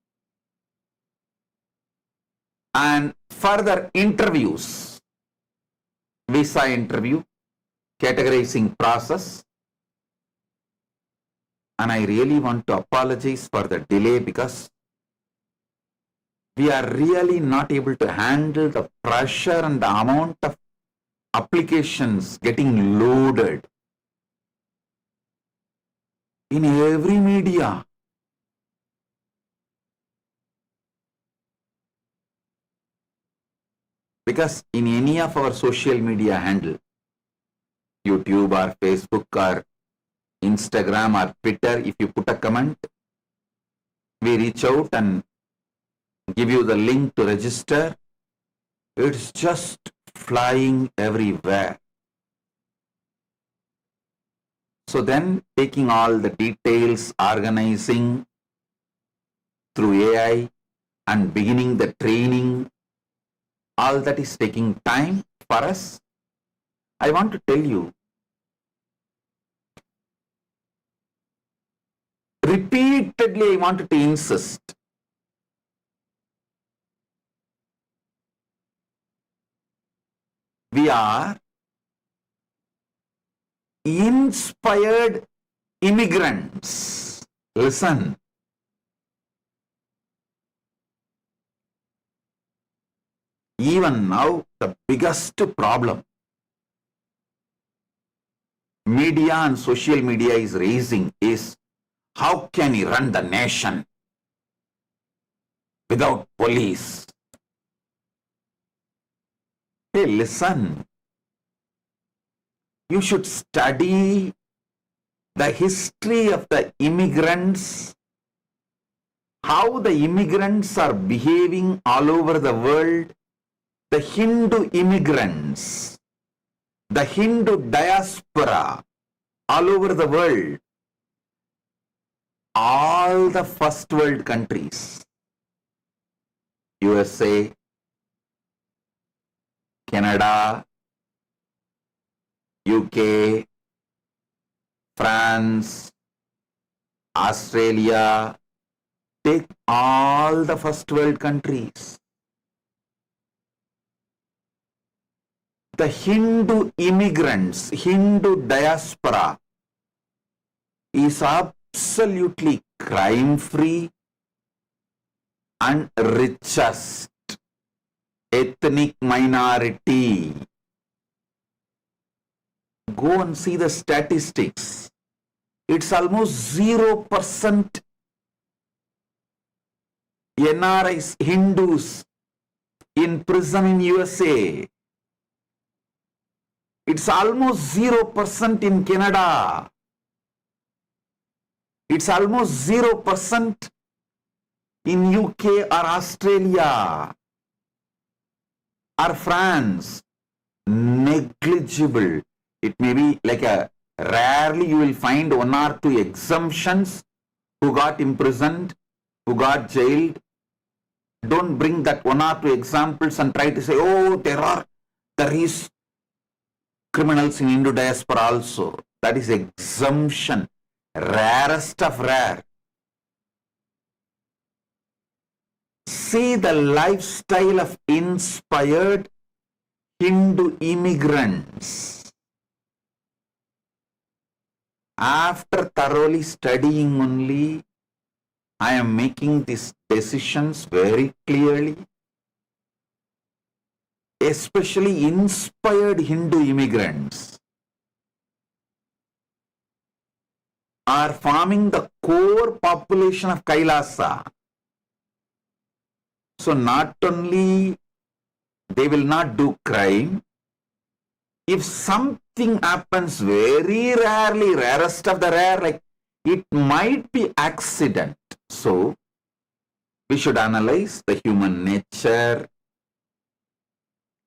and further interviews, visa interview, categorizing process. And I really want to apologize for the delay, because we are really not able to handle the pressure and the amount of applications getting loaded in every media. Because in any of our social media handle, YouTube or Facebook or Instagram or Twitter, if you put a comment, we reach out and give you the link to register. It's just flying everywhere. So then taking all the details, organizing through AI and beginning the training, all that is taking time for us. I want to tell you, repeatedly I wanted to insist, we are inspired immigrants. Listen. Even now, the biggest problem media and social media is raising is how can he run the nation without police? Hey, listen. You should study the history of the immigrants, how the immigrants are behaving all over the world, the Hindu immigrants, the Hindu diaspora all over the world, all the first world countries, USA, Canada, UK, France, Australia, take all the first world countries. The Hindu immigrants, Hindu diaspora is absolutely crime-free and richest ethnic minority. Go and see the statistics. It's almost 0% NRIs, Hindus in prison in USA. It's almost 0% in Canada. It's almost 0% in UK or Australia or France. Negligible. It may be like rarely you will find 1 or 2 exemptions who got imprisoned, who got jailed. Don't bring that 1 or 2 examples and try to say, oh, there is criminals in Hindu diaspora also. That is exemption. Rarest of rare. See the lifestyle of inspired Hindu immigrants. After thoroughly studying only, I am making these decisions very clearly. Especially inspired Hindu immigrants are forming the core population of Kailasa. So not only they will not do crime, if something happens very rarely, rarest of the rare, like it might be accident. So we should analyze the human nature,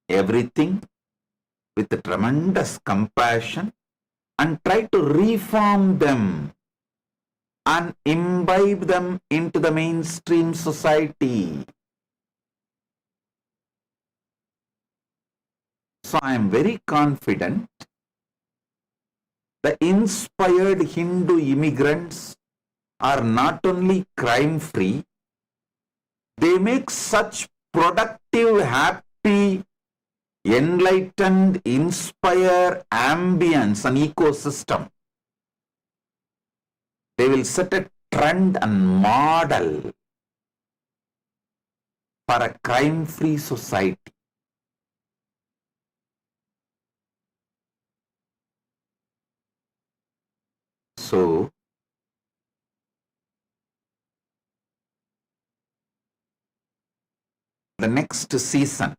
everything with a tremendous compassion and try to reform them and imbibe them into the mainstream society. So I am very confident the inspired Hindu immigrants are not only crime-free, they make such productive, happy, enlightened, inspire ambience and ecosystem. They will set a trend and model for a crime-free society. So, the next season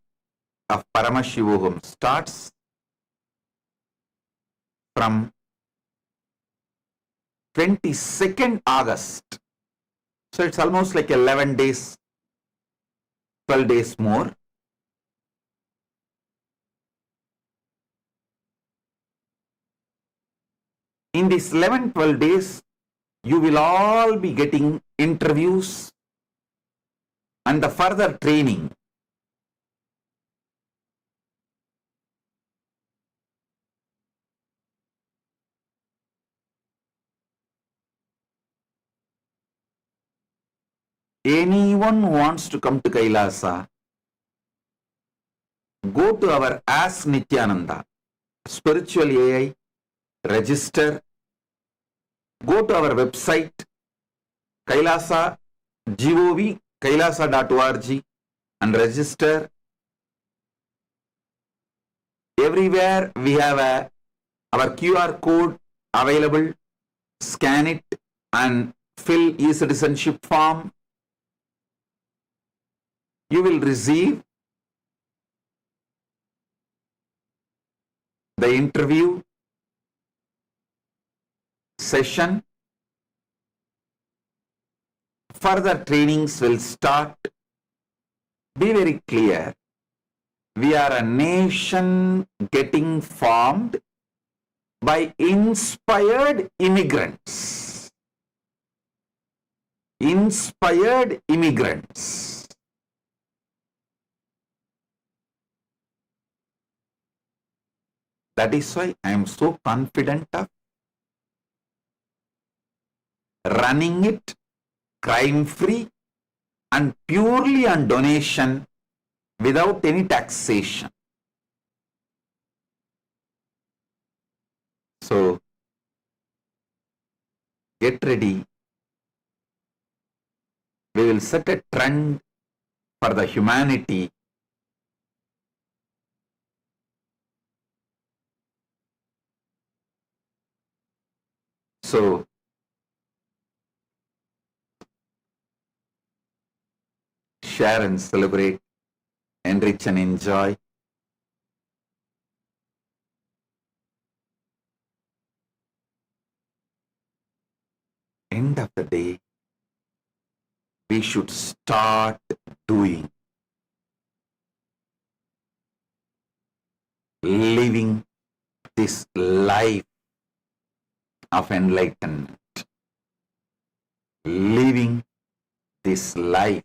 of Paramashivoham starts from 22nd August. So it's almost like 11 days, 12 days more. In these 11-12 days, you will all be getting interviews and the further training. Anyone who wants to come to Kailasa, go to our Ask Nithyananda, Spiritual AI, register, go to our website, Kailasa, GOV, kailasa.org and register. Everywhere we have our QR code available. Scan it and fill e-citizenship form. You will receive the interview session. Further trainings will start. Be very clear. We are a nation getting formed by inspired immigrants. Inspired immigrants. That is why I am so confident of running it crime-free and purely on donation without any taxation. So, get ready. We will set a trend for the humanity. So, share and celebrate, enrich and enjoy. End of the day, we should start doing, living this life of enlightenment, living this life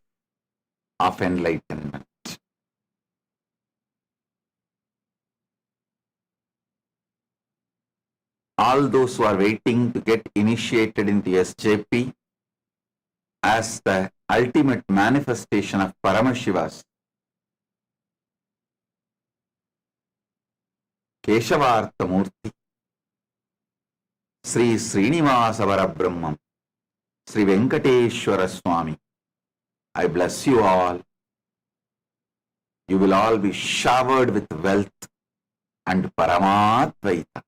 of enlightenment. All those who are waiting to get initiated into SJP as the ultimate manifestation of Paramashiva's Keshavarthamurti, Sri Srinivasa Parabrahmam, Sri Venkateshwara Swami, I bless you all. You will all be showered with wealth and Paramadvaita.